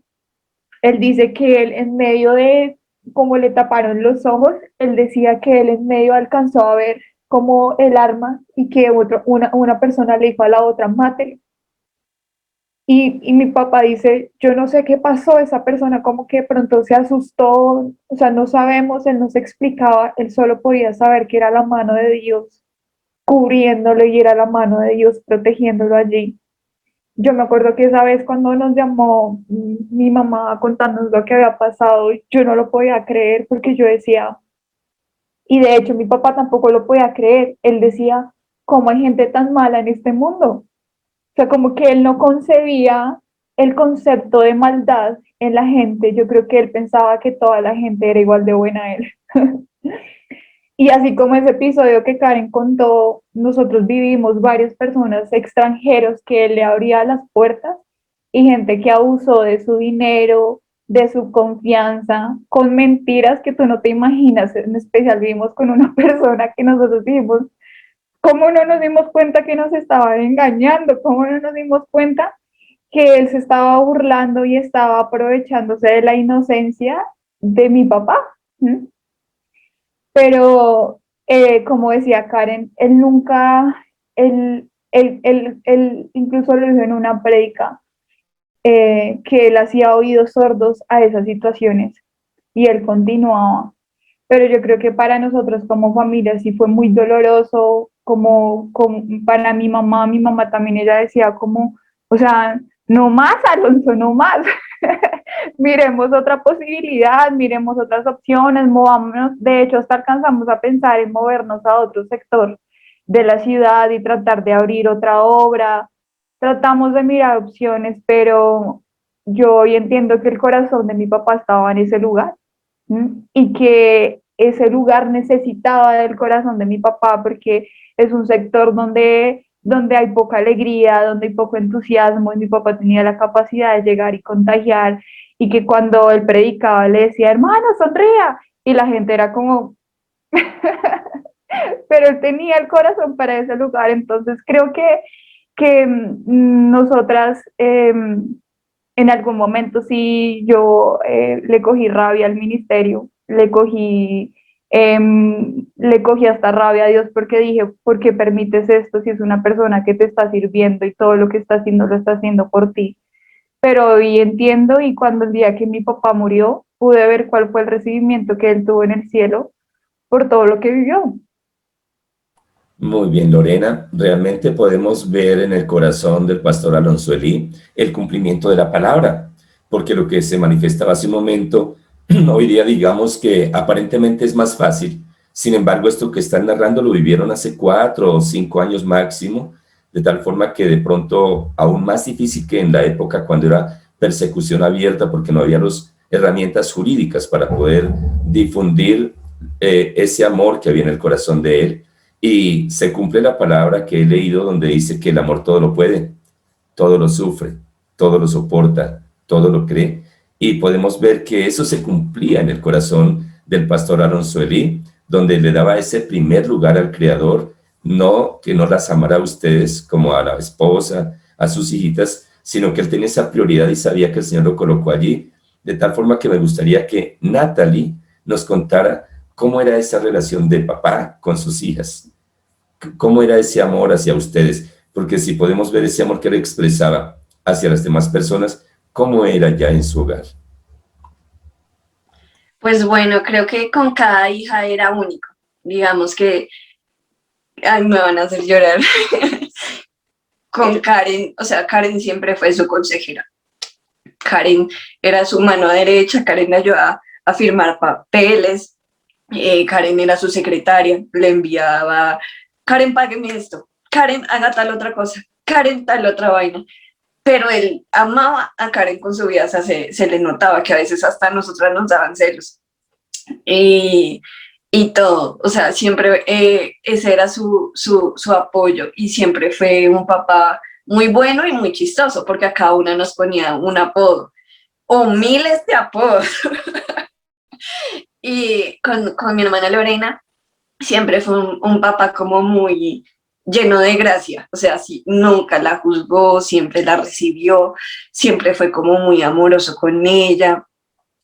que él en medio de como le taparon los ojos, él decía que él en medio alcanzó a ver como el arma y que una persona le dijo a la otra, mátelo. Y mi papá dice, yo no sé qué pasó, esa persona como que de pronto se asustó, o sea, no sabemos, él no se explicaba, él solo podía saber que era la mano de Dios cubriéndolo y era la mano de Dios protegiéndolo allí. Yo me acuerdo que esa vez cuando nos llamó mi mamá a contarnos lo que había pasado, yo no lo podía creer porque yo decía, y de hecho mi papá tampoco lo podía creer, él decía, ¿cómo hay gente tan mala en este mundo? O sea, como que él no concebía el concepto de maldad en la gente, yo creo que él pensaba que toda la gente era igual de buena a él. Y así como ese episodio que Karen contó, nosotros vivimos varias personas extranjeros que él le abría las puertas y gente que abusó de su dinero, de su confianza, con mentiras que tú no te imaginas. En especial vivimos con una persona que nosotros dijimos, ¿cómo no nos dimos cuenta que nos estaba engañando? ¿Cómo no nos dimos cuenta que él se estaba burlando y estaba aprovechándose de la inocencia de mi papá? ¿Mm? Pero como decía Karen, él nunca, él incluso lo dijo en una prédica, que él hacía oídos sordos a esas situaciones y él continuaba. Pero yo creo que para nosotros como familia sí fue muy doloroso, como para mi mamá también ella decía como, o sea, no más, Alonso, no más. Miremos otra posibilidad, miremos otras opciones, movámonos. De hecho, hasta alcanzamos a pensar en movernos a otro sector de la ciudad y tratar de abrir otra obra. Tratamos de mirar opciones, pero yo hoy entiendo que el corazón de mi papá estaba en ese lugar. ¿Mm? Y que ese lugar necesitaba del corazón de mi papá porque es un sector donde hay poca alegría, donde hay poco entusiasmo y mi papá tenía la capacidad de llegar y contagiar y que cuando él predicaba le decía, hermano, sonría y la gente era como, pero él tenía el corazón para ese lugar, entonces creo que nosotras en algún momento sí yo le cogí rabia al ministerio, le cogí hasta rabia a Dios porque dije, ¿por qué permites esto si es una persona que te está sirviendo y todo lo que está haciendo lo está haciendo por ti? Pero hoy entiendo y cuando el día que mi papá murió, pude ver cuál fue el recibimiento que él tuvo en el cielo por todo lo que vivió. Muy bien, Lorena. Realmente podemos ver en el corazón del pastor Alonso Elí el cumplimiento de la palabra, porque lo que se manifestaba hace un momento, hoy día digamos que aparentemente es más fácil. Sin embargo, esto que están narrando lo vivieron hace 4 o 5 años máximo, de tal forma que de pronto aún más difícil que en la época cuando era persecución abierta, porque no había las herramientas jurídicas para poder difundir ese amor que había en el corazón de él. Y se cumple la palabra que he leído donde dice que el amor todo lo puede, todo lo sufre, todo lo soporta, todo lo cree. Y podemos ver que eso se cumplía en el corazón del pastor Alonso Elí, donde le daba ese primer lugar al Creador, no que no las amara a ustedes como a la esposa, a sus hijitas, sino que él tenía esa prioridad y sabía que el Señor lo colocó allí, de tal forma que me gustaría que Natalie nos contara cómo era esa relación de papá con sus hijas. ¿Cómo era ese amor hacia ustedes? Porque si podemos ver ese amor que él expresaba hacia las demás personas, ¿cómo era ya en su hogar? Pues bueno, creo que con cada hija era único. Digamos que, ay, me van a hacer llorar. Con Karen, o sea, Karen siempre fue su consejera. Karen era su mano derecha, Karen le ayudaba a firmar papeles, Karen era su secretaria, le enviaba, Karen, págueme esto, Karen, haga tal otra cosa, Karen, tal otra vaina. pero él amaba a Karen con su vida, o sea, se le notaba que a veces hasta a nosotras nos daban celos. Y, y todo, o sea, siempre ese era su apoyo y siempre fue un papá muy bueno y muy chistoso, porque a cada una nos ponía un apodo o miles de apodos. Y con mi hermana Lorena siempre fue un papá como muy lleno de gracia, o sea, sí, nunca la juzgó, siempre la recibió, siempre fue como muy amoroso con ella,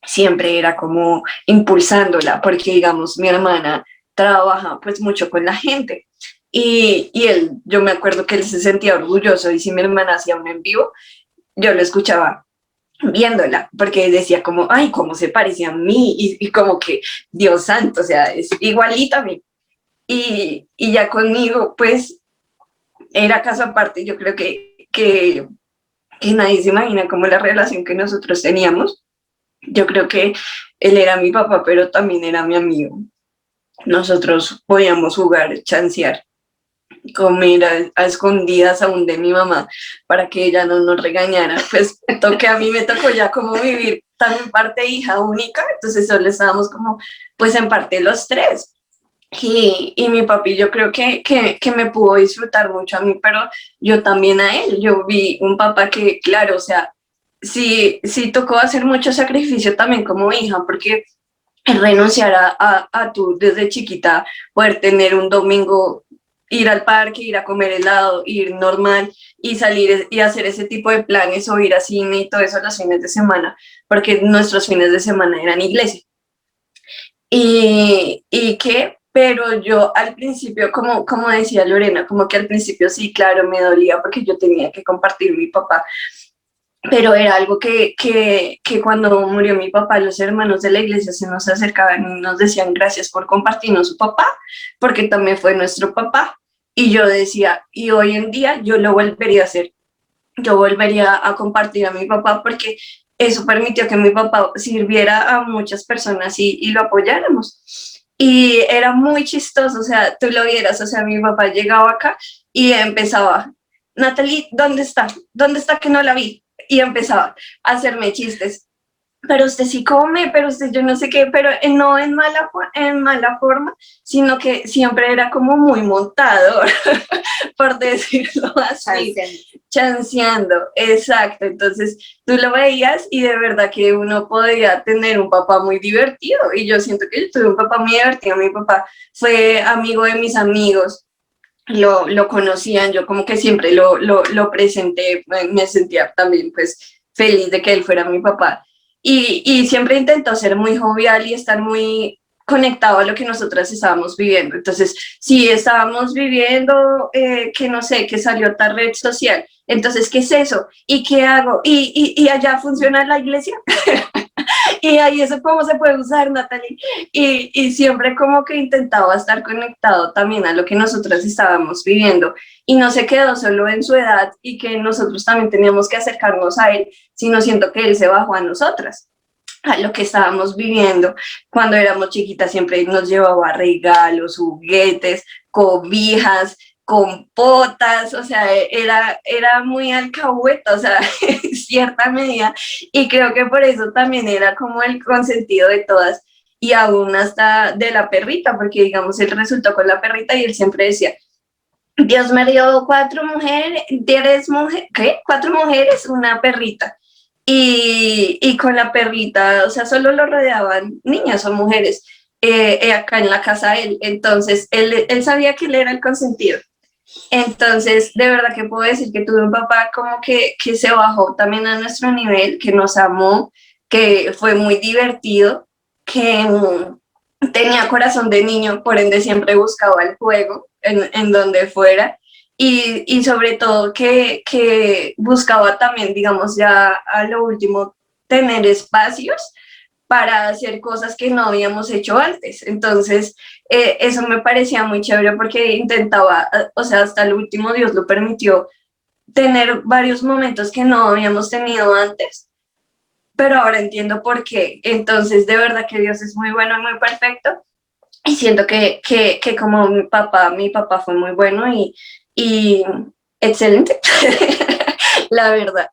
siempre era como impulsándola, porque digamos, mi hermana trabaja pues mucho con la gente y él, yo me acuerdo que él se sentía orgulloso y si mi hermana hacía un en vivo, yo lo escuchaba viéndola, porque decía como, ay, cómo se parece a mí y como que, Dios santo, o sea, es igualita a mí. Y ya conmigo, pues, era caso aparte, yo creo que nadie se imagina como la relación que nosotros teníamos. Yo creo que él era mi papá, pero también era mi amigo. Nosotros podíamos jugar, chancear, comer a escondidas aún de mi mamá para que ella no nos regañara. Pues toque a mí me tocó ya como vivir también parte hija única, entonces solo estábamos como pues en parte los tres. Y mi papi yo creo que me pudo disfrutar mucho a mí, pero yo también a él. Yo vi un papá que, claro, o sea, sí tocó hacer mucho sacrificio también como hija, porque renunciar a tú desde chiquita, poder tener un domingo, ir al parque, ir a comer helado, ir normal y salir y hacer ese tipo de planes o ir a cine y todo eso los fines de semana, porque nuestros fines de semana eran iglesia. Y que, pero yo al principio, como decía Lorena, como que al principio sí, claro, me dolía porque yo tenía que compartir mi papá, pero era algo que cuando murió mi papá, los hermanos de la iglesia se nos acercaban y nos decían gracias por compartirnos su papá, porque también fue nuestro papá. Y yo decía, y hoy en día yo lo volvería a hacer, yo volvería a compartir a mi papá porque eso permitió que mi papá sirviera a muchas personas y lo apoyáramos. Y era muy chistoso, o sea, tú lo vieras, o sea, mi papá llegaba acá y empezaba, Natalie, ¿dónde está? ¿Dónde está que no la vi? Y empezaba a hacerme chistes. Pero usted sí come, pero usted yo no sé qué, pero no en mala forma, sino que siempre era como muy montador, por decirlo así, chanceando, exacto. Entonces tú lo veías y de verdad que uno podía tener un papá muy divertido y yo siento que yo tuve un papá muy divertido. Mi papá fue amigo de mis amigos, lo conocían, yo como que siempre lo presenté, me sentía también pues feliz de que él fuera mi papá. Y siempre intentó ser muy jovial y estar muy conectado a lo que nosotras estábamos viviendo. Entonces, si estábamos viviendo, que no sé, que salió tal red social, entonces, ¿qué es eso? ¿Y qué hago? ¿Y allá funciona la iglesia? Y ahí eso cómo se puede usar, Natalie. Y siempre como que intentaba estar conectado también a lo que nosotros estábamos viviendo. Y no se quedó solo en su edad y que nosotros también teníamos que acercarnos a él, sino siento que él se bajó a nosotras, a lo que estábamos viviendo. Cuando éramos chiquitas siempre nos llevaba regalos, juguetes, cobijas, compotas, o sea, era muy alcahueta, o sea, en cierta medida, y creo que por eso también era como el consentido de todas, y aún hasta de la perrita, porque digamos, él resultó con la perrita y él siempre decía, Dios me dio 4 mujeres, 10 mujeres, ¿qué? 4 mujeres, una perrita. Y con la perrita, o sea, solo lo rodeaban niñas o mujeres acá en la casa de él. Entonces, él sabía que él era el consentido. Entonces, de verdad que puedo decir que tuve un papá como que se bajó también a nuestro nivel, que nos amó, que fue muy divertido, que tenía corazón de niño, por ende siempre buscaba el juego en donde fuera y sobre todo que buscaba también, digamos, ya a lo último, tener espacios para hacer cosas que no habíamos hecho antes. Entonces, eso me parecía muy chévere porque intentaba, o sea, hasta el último Dios lo permitió, tener varios momentos que no habíamos tenido antes, pero ahora entiendo por qué. Entonces, de verdad que Dios es muy bueno y muy perfecto. Y siento que como mi papá fue muy bueno y excelente. la verdad.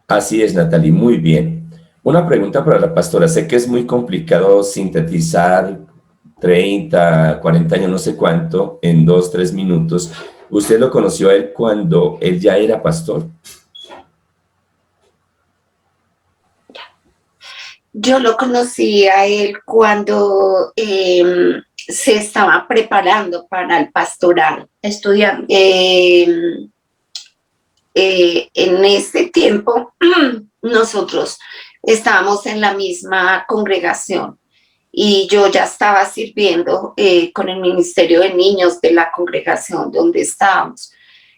Así es, Natalie, muy bien. Una pregunta para la pastora. Sé que es muy complicado sintetizar 30, 40 años, no sé cuánto, en 2, 3 minutos. ¿Usted lo conoció a él cuando él ya era pastor? Yo lo conocí a él cuando se estaba preparando para el pastoral. Estudiando. En ese tiempo nosotros estábamos en la misma congregación y yo ya estaba sirviendo con el Ministerio de Niños de la congregación donde estábamos.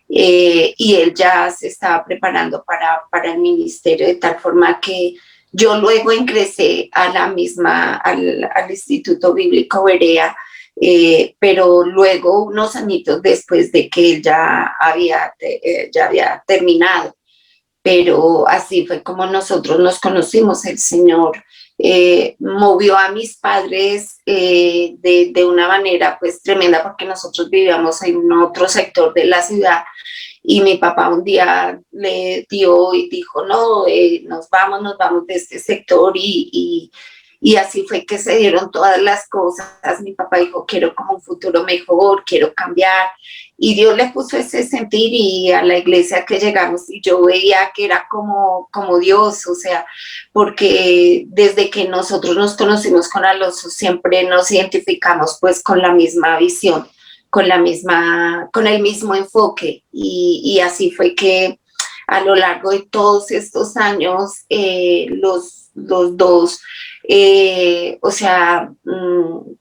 Y él ya se estaba preparando para el ministerio, de tal forma que yo luego ingresé a la misma, al Instituto Bíblico Berea, pero luego unos añitos después de que él ya había terminado. Pero así fue como nosotros nos conocimos. El Señor movió a mis padres de una manera pues tremenda, porque nosotros vivíamos en otro sector de la ciudad y mi papá un día le dio y dijo, no, nos vamos de este sector y así fue que se dieron todas las cosas. Mi papá dijo, quiero como un futuro mejor, quiero cambiar. Y Dios le puso ese sentir y a la iglesia que llegamos y yo veía que era como Dios, o sea, porque desde que nosotros nos conocimos con Alonso siempre nos identificamos pues con la misma visión, con el mismo enfoque y así fue que a lo largo de todos estos años los dos, o sea,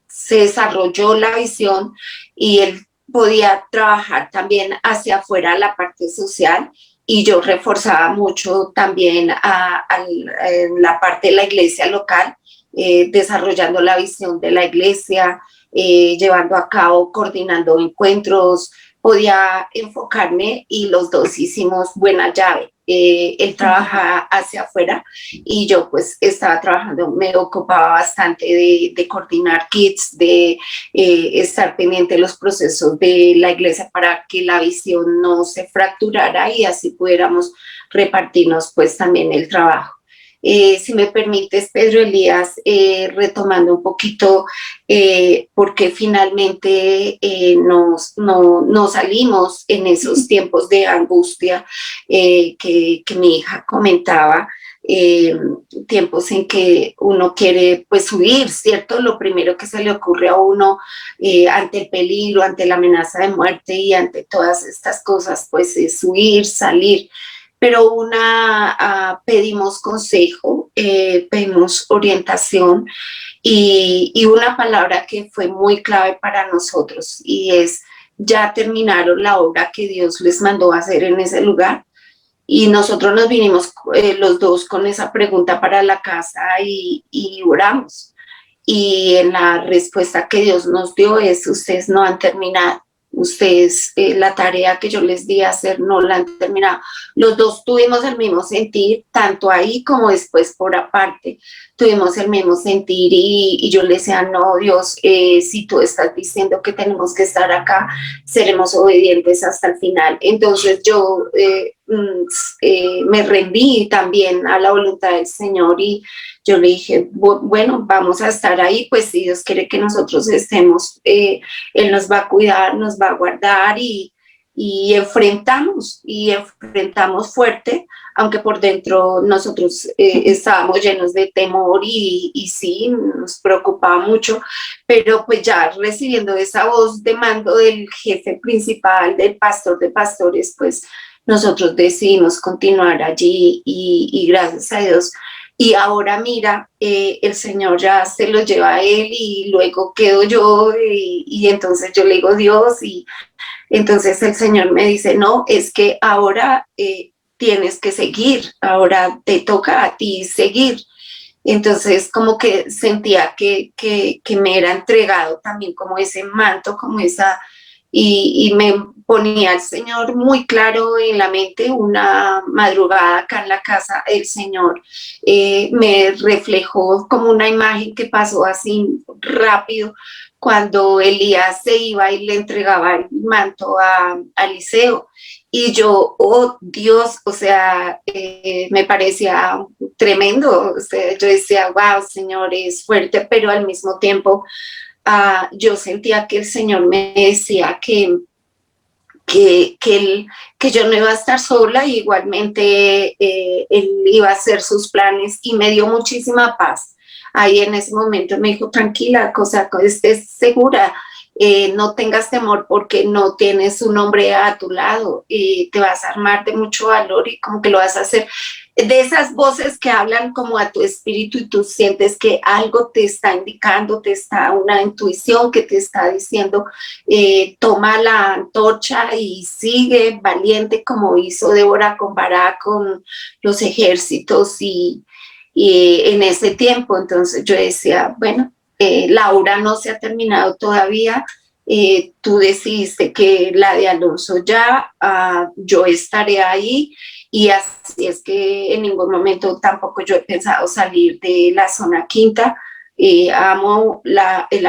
se desarrolló la visión y él podía trabajar también hacia afuera la parte social y yo reforzaba mucho también en la parte de la iglesia local, desarrollando la visión de la iglesia, llevando a cabo, coordinando encuentros, podía enfocarme y los dos hicimos buena llave. Él trabaja hacia afuera y yo pues estaba trabajando, me ocupaba bastante de coordinar kits, de estar pendiente de los procesos de la iglesia para que la visión no se fracturara y así pudiéramos repartirnos pues también el trabajo. Si me permites, Pedro Elías, retomando un poquito, porque finalmente nos salimos en esos tiempos de angustia que mi hija comentaba, tiempos en que uno quiere pues huir, ¿cierto? Lo primero que se le ocurre a uno ante el peligro, ante la amenaza de muerte y ante todas estas cosas, pues es huir, salir. Pero pedimos consejo, pedimos orientación y una palabra que fue muy clave para nosotros y es, ya terminaron la obra que Dios les mandó a hacer en ese lugar. Y nosotros nos vinimos los dos con esa pregunta para la casa y oramos. Y en la respuesta que Dios nos dio es, ustedes no han terminado. Ustedes, la tarea que yo les di a hacer no la han terminado. Los dos tuvimos el mismo sentir, tanto ahí como después por aparte, tuvimos el mismo sentir y yo le decía, no, Dios, si tú estás diciendo que tenemos que estar acá, seremos obedientes hasta el final. Entonces yo me rendí también a la voluntad del Señor y yo le dije, bueno, vamos a estar ahí, pues si Dios quiere que nosotros estemos, Él nos va a cuidar, nos va a guardar y enfrentamos fuerte, aunque por dentro nosotros estábamos llenos de temor y sí, nos preocupaba mucho, pero pues ya recibiendo esa voz de mando del jefe principal, del pastor de pastores, pues nosotros decidimos continuar allí y gracias a Dios. Y ahora mira, el Señor ya se lo lleva a él y luego quedo yo y entonces yo le digo Dios y entonces el Señor me dice, no, es que ahora tienes que seguir, ahora te toca a ti seguir. Entonces como que sentía que me era entregado también como ese manto, como esa, y me ponía el Señor muy claro en la mente. Una madrugada acá en la casa, el Señor me reflejó como una imagen que pasó así rápido cuando Elías se iba y le entregaba el manto a Eliseo. Y yo, oh Dios, o sea, me parecía tremendo. O sea, yo decía, wow, Señor, es fuerte, pero al mismo tiempo yo sentía que el Señor me decía que yo no iba a estar sola, y igualmente Él iba a hacer sus planes, y me dio muchísima paz. Ahí en ese momento me dijo, tranquila, cosa, estés segura, no tengas temor porque no tienes un hombre a tu lado, y te vas a armar de mucho valor y como que lo vas a hacer. De esas voces que hablan como a tu espíritu y tú sientes que algo te está indicando, te está una intuición que te está diciendo, toma la antorcha y sigue valiente como hizo Débora con Barak, con los ejércitos y en ese tiempo. Entonces yo decía, bueno, la obra no se ha terminado todavía, tú decidiste que la de Alonso ya, yo estaré ahí, y así es que en ningún momento tampoco yo he pensado salir de la zona quinta.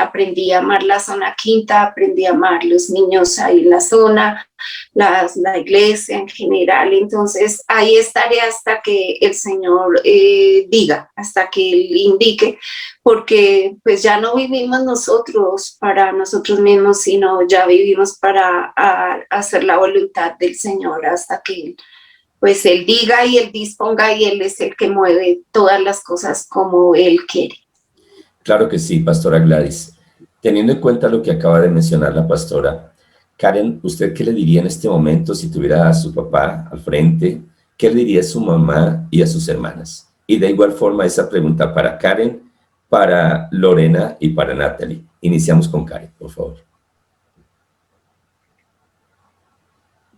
Aprendí a amar la zona quinta, aprendí a amar los niños ahí en la zona, la iglesia en general. Entonces ahí estaré hasta que el Señor diga, hasta que Él indique, porque pues ya no vivimos nosotros para nosotros mismos, sino ya vivimos para hacer la voluntad del Señor hasta que Él, pues Él diga y Él disponga, y Él es el que mueve todas las cosas como Él quiere. Claro que sí, pastora Gladys. Teniendo en cuenta lo que acaba de mencionar la pastora, Karen, ¿usted qué le diría en este momento si tuviera a su papá al frente? ¿Qué le diría a su mamá y a sus hermanas? Y de igual forma esa pregunta para Karen, para Lorena y para Natalie. Iniciamos con Karen, por favor.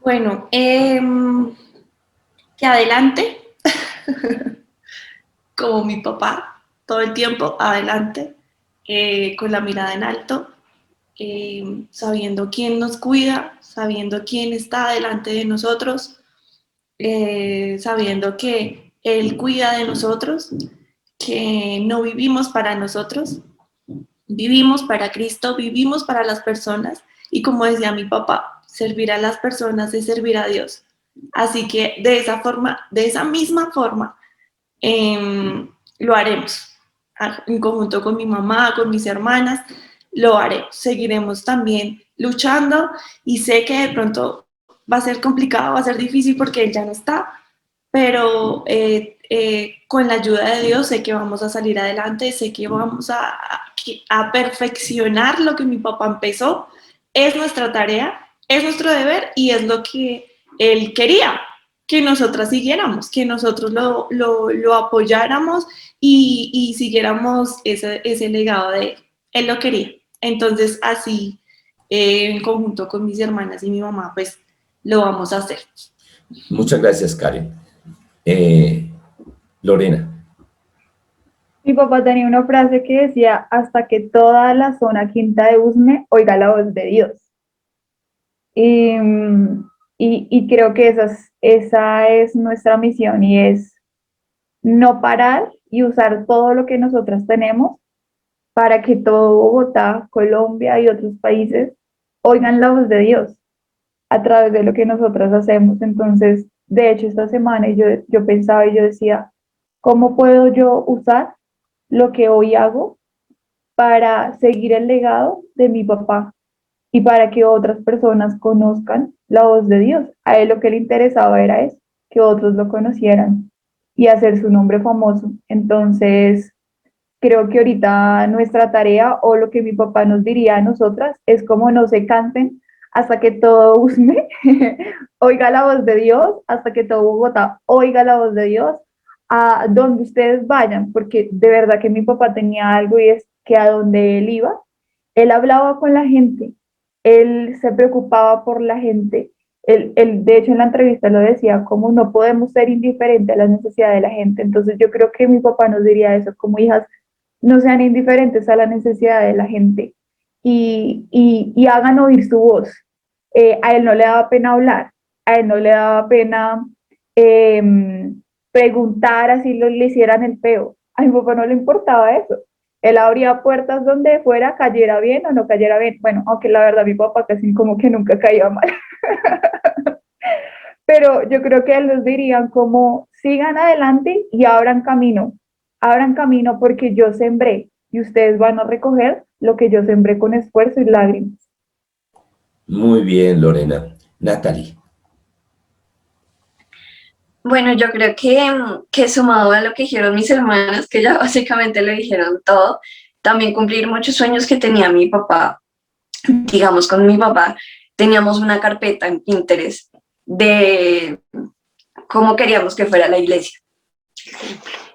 Bueno, que adelante, como mi papá, todo el tiempo adelante, con la mirada en alto, sabiendo quién nos cuida, sabiendo quién está delante de nosotros, sabiendo que Él cuida de nosotros, que no vivimos para nosotros, vivimos para Cristo, vivimos para las personas, y como decía mi papá, servir a las personas es servir a Dios. Así que de esa forma, de esa misma forma, lo haremos. En conjunto con mi mamá, con mis hermanas, lo haremos. Seguiremos también luchando, y sé que de pronto va a ser complicado, va a ser difícil porque Él ya no está, pero con la ayuda de Dios sé que vamos a salir adelante, sé que vamos a perfeccionar lo que mi papá empezó. Es nuestra tarea, es nuestro deber, y es lo que Él quería, que nosotras siguiéramos, que nosotros lo apoyáramos y siguiéramos ese legado de Él. Él lo quería. Entonces, así, en conjunto con mis hermanas y mi mamá, pues lo vamos a hacer. Muchas gracias, Karen. Lorena. Mi papá tenía una frase que decía, hasta que toda la zona quinta de Usme oiga la voz de Dios. Y, y creo que esa es nuestra misión, y es no parar y usar todo lo que nosotras tenemos para que todo Bogotá, Colombia y otros países oigan la voz de Dios a través de lo que nosotras hacemos. Entonces, de hecho, esta semana yo pensaba y yo decía, ¿cómo puedo yo usar lo que hoy hago para seguir el legado de mi papá y para que otras personas conozcan la voz de Dios? A él lo que le interesaba era eso, que otros lo conocieran y hacer su nombre famoso. Entonces, creo que ahorita nuestra tarea, o lo que mi papá nos diría a nosotras, es como no se canten hasta que todo Usme oiga la voz de Dios, hasta que todo Bogotá oiga la voz de Dios, a donde ustedes vayan, porque de verdad que mi papá tenía algo, y es que a donde él iba, él hablaba con la gente, él se preocupaba por la gente. Él, de hecho, en la entrevista lo decía, como no podemos ser indiferentes a las necesidades de la gente. Entonces yo creo que mi papá nos diría eso, como hijas, no sean indiferentes a la necesidad de la gente, y hagan oír su voz. A él no le daba pena hablar, a él no le daba pena eh, preguntar así le hicieran el feo. A mi papá no le importaba eso. Él abría puertas donde fuera, cayera bien o no cayera bien. Bueno, aunque la verdad mi papá casi como que nunca caía mal. pero yo creo que les dirían como sigan adelante y abran camino porque yo sembré y ustedes van a recoger lo que yo sembré con esfuerzo y lágrimas. Muy bien, Lorena. Natalie. Bueno, yo creo que sumado a lo que dijeron mis hermanas, que ya básicamente lo dijeron todo, también cumplir muchos sueños que tenía mi papá. Digamos, con mi papá teníamos una carpeta en Pinterest de cómo queríamos que fuera la iglesia,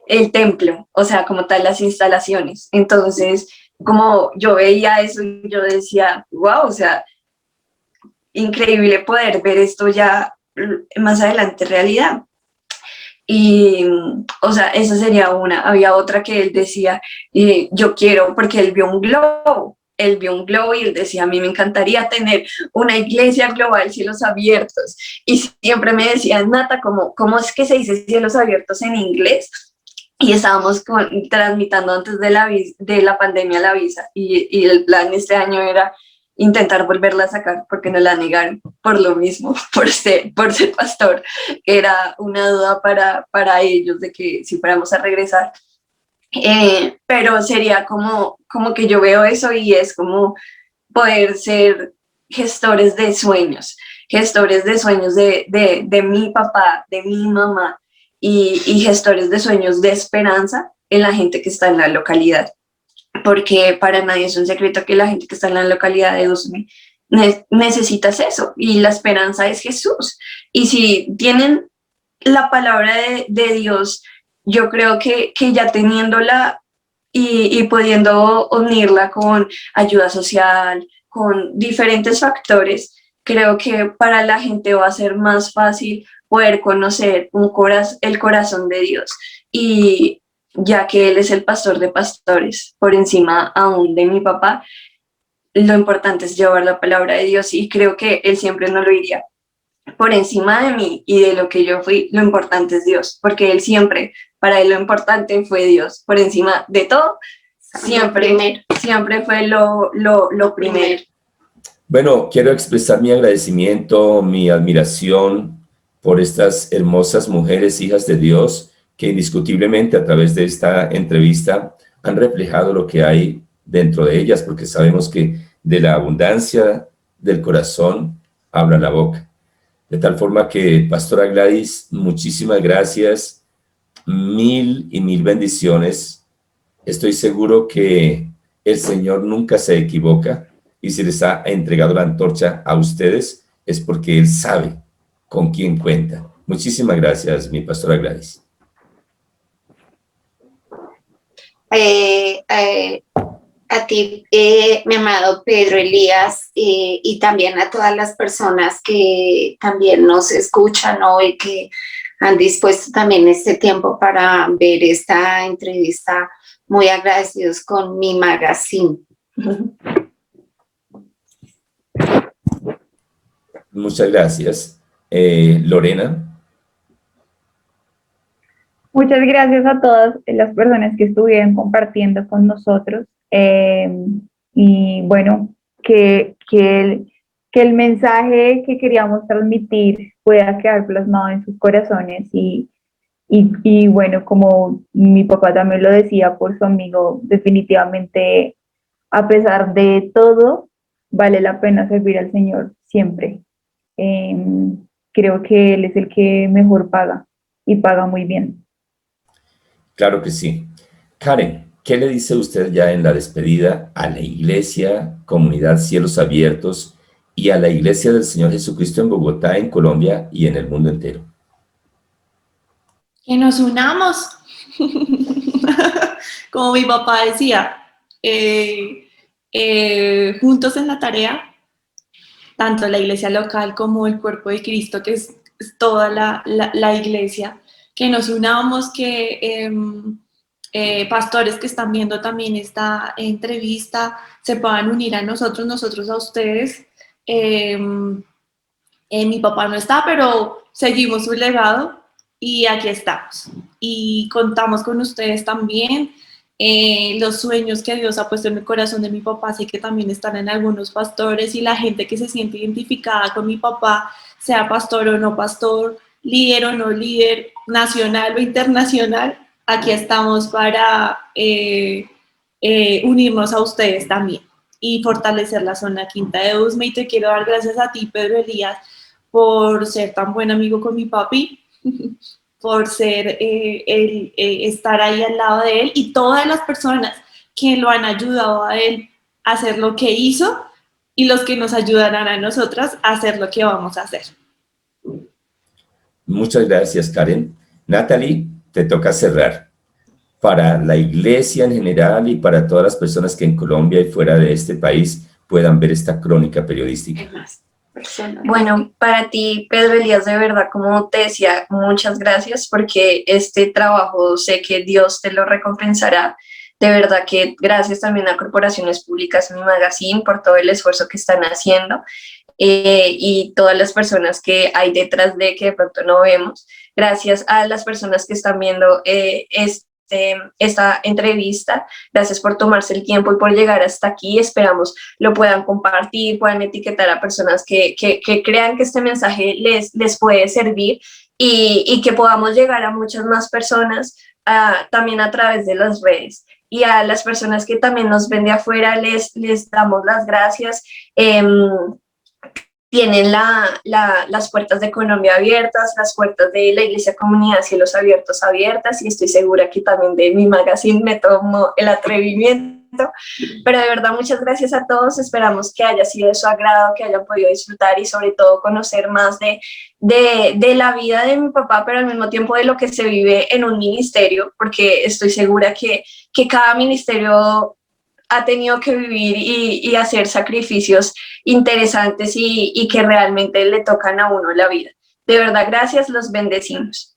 el templo, o sea, como tal las instalaciones. Entonces, como yo veía eso, yo decía, wow, o sea, increíble poder ver esto ya más adelante realidad. Y, o sea, esa sería una. Había otra que él decía, yo quiero, porque él vio un globo y él decía, a mí me encantaría tener una iglesia global, cielos abiertos. Y siempre me decía, Nata, ¿cómo es que se dice cielos abiertos en inglés? Y estábamos transmitiendo antes de la pandemia la visa y el plan este año era intentar volverla a sacar porque nos la negaron por lo mismo, por ser pastor. Era una duda para ellos de que si fuéramos a regresar. Pero sería como que yo veo eso y es como poder ser gestores de sueños de mi papá, de mi mamá y gestores de sueños de esperanza en la gente que está en la localidad. Porque para nadie es un secreto que la gente que está en la localidad de Usme necesitas eso y la esperanza es Jesús. Y si tienen la palabra de Dios, yo creo que ya teniéndola y pudiendo unirla con ayuda social, con diferentes factores, creo que para la gente va a ser más fácil poder conocer el corazón de Dios. Y ya que Él es el pastor de pastores, por encima aún de mi papá, lo importante es llevar la palabra de Dios y creo que Él siempre nos lo diría. Por encima de mí y de lo que yo fui, lo importante es Dios, porque Él siempre, para Él lo importante fue Dios. Por encima de todo, siempre fue lo primero. Bueno, quiero expresar mi agradecimiento, mi admiración por estas hermosas mujeres, hijas de Dios, que indiscutiblemente a través de esta entrevista han reflejado lo que hay dentro de ellas, porque sabemos que de la abundancia del corazón habla la boca. De tal forma que, Pastora Gladys, muchísimas gracias, mil y mil bendiciones. Estoy seguro que el Señor nunca se equivoca y si les ha entregado la antorcha a ustedes es porque Él sabe con quién cuenta. Muchísimas gracias, mi Pastora Gladys. A ti, mi amado Pedro Elías, y también a todas las personas que también nos escuchan hoy, que han dispuesto también este tiempo para ver esta entrevista. Muy agradecidos con mi magazine. Muchas gracias. Lorena. Muchas gracias a todas las personas que estuvieron compartiendo con nosotros. Y bueno, que el mensaje que queríamos transmitir pueda quedar plasmado en sus corazones y bueno, como mi papá también lo decía por su amigo, definitivamente, a pesar de todo, vale la pena servir al Señor siempre. Creo que Él es el que mejor paga y paga muy bien. Claro que sí. Karen, ¿qué le dice usted ya en la despedida a la Iglesia Comunidad Cielos Abiertos y a la Iglesia del Señor Jesucristo en Bogotá, en Colombia y en el mundo entero? Que nos unamos, como mi papá decía, juntos en la tarea, tanto la iglesia local como el cuerpo de Cristo, que es toda la iglesia, que nos unamos, que pastores que están viendo también esta entrevista se puedan unir a nosotros a ustedes. Mi papá no está, pero seguimos su legado. Y aquí estamos. Y contamos con ustedes también. Los sueños que Dios ha puesto en el corazón de mi papá, sé que también están en algunos pastores y la gente que se siente identificada con mi papá sea pastor o no pastor, líder o no líder, nacional o internacional, aquí estamos para unirnos a ustedes también y fortalecer la zona quinta de Usme. Y te quiero dar gracias a ti, Pedro Elías, por ser tan buen amigo con mi papi, por ser estar ahí al lado de él, y todas las personas que lo han ayudado a él a hacer lo que hizo y los que nos ayudarán a nosotras a hacer lo que vamos a hacer. Muchas gracias, Karen. Natalie, te toca cerrar. Para la iglesia en general y para todas las personas que en Colombia y fuera de este país puedan ver esta crónica periodística. Bueno, para ti, Pedro Elías, de verdad, como te decía, muchas gracias, porque este trabajo sé que Dios te lo recompensará. De verdad que gracias también a Corporaciones Públicas, Mi Magazine, por todo el esfuerzo que están haciendo, y todas las personas que hay detrás de que pronto no vemos. Gracias a las personas que están viendo esta entrevista. Gracias por tomarse el tiempo y por llegar hasta aquí. Esperamos lo puedan compartir, puedan etiquetar a personas que crean que este mensaje les puede servir, y que podamos llegar a muchas más personas también a través de las redes. Y a las personas que también nos ven de afuera les damos las gracias. Tienen las puertas de Colombia abiertas, las puertas de la Iglesia Comunidad Cielos abiertas, y estoy segura que también de Mi Magazine me tomo el atrevimiento. Pero de verdad, muchas gracias a todos. Esperamos que haya sido de su agrado, que hayan podido disfrutar y sobre todo conocer más de la vida de mi papá, pero al mismo tiempo de lo que se vive en un ministerio, porque estoy segura que cada ministerio ha tenido que vivir y hacer sacrificios interesantes y que realmente le tocan a uno la vida. De verdad, gracias, los bendecimos.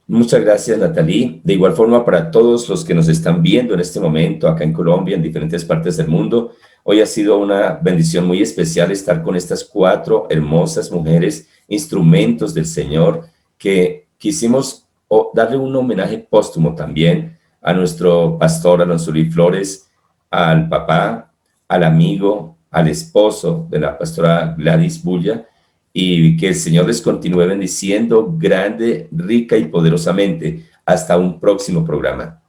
Muchas gracias, Natalie. De igual forma, para todos los que nos están viendo en este momento, acá en Colombia, en diferentes partes del mundo, hoy ha sido una bendición muy especial estar con estas 4 hermosas mujeres, instrumentos del Señor, que quisimos darle un homenaje póstumo también a nuestro pastor Alonso Luis Flores, al papá, al amigo, al esposo de la pastora Gladys Bulla, y que el Señor les continúe bendiciendo grande, rica y poderosamente. Hasta un próximo programa.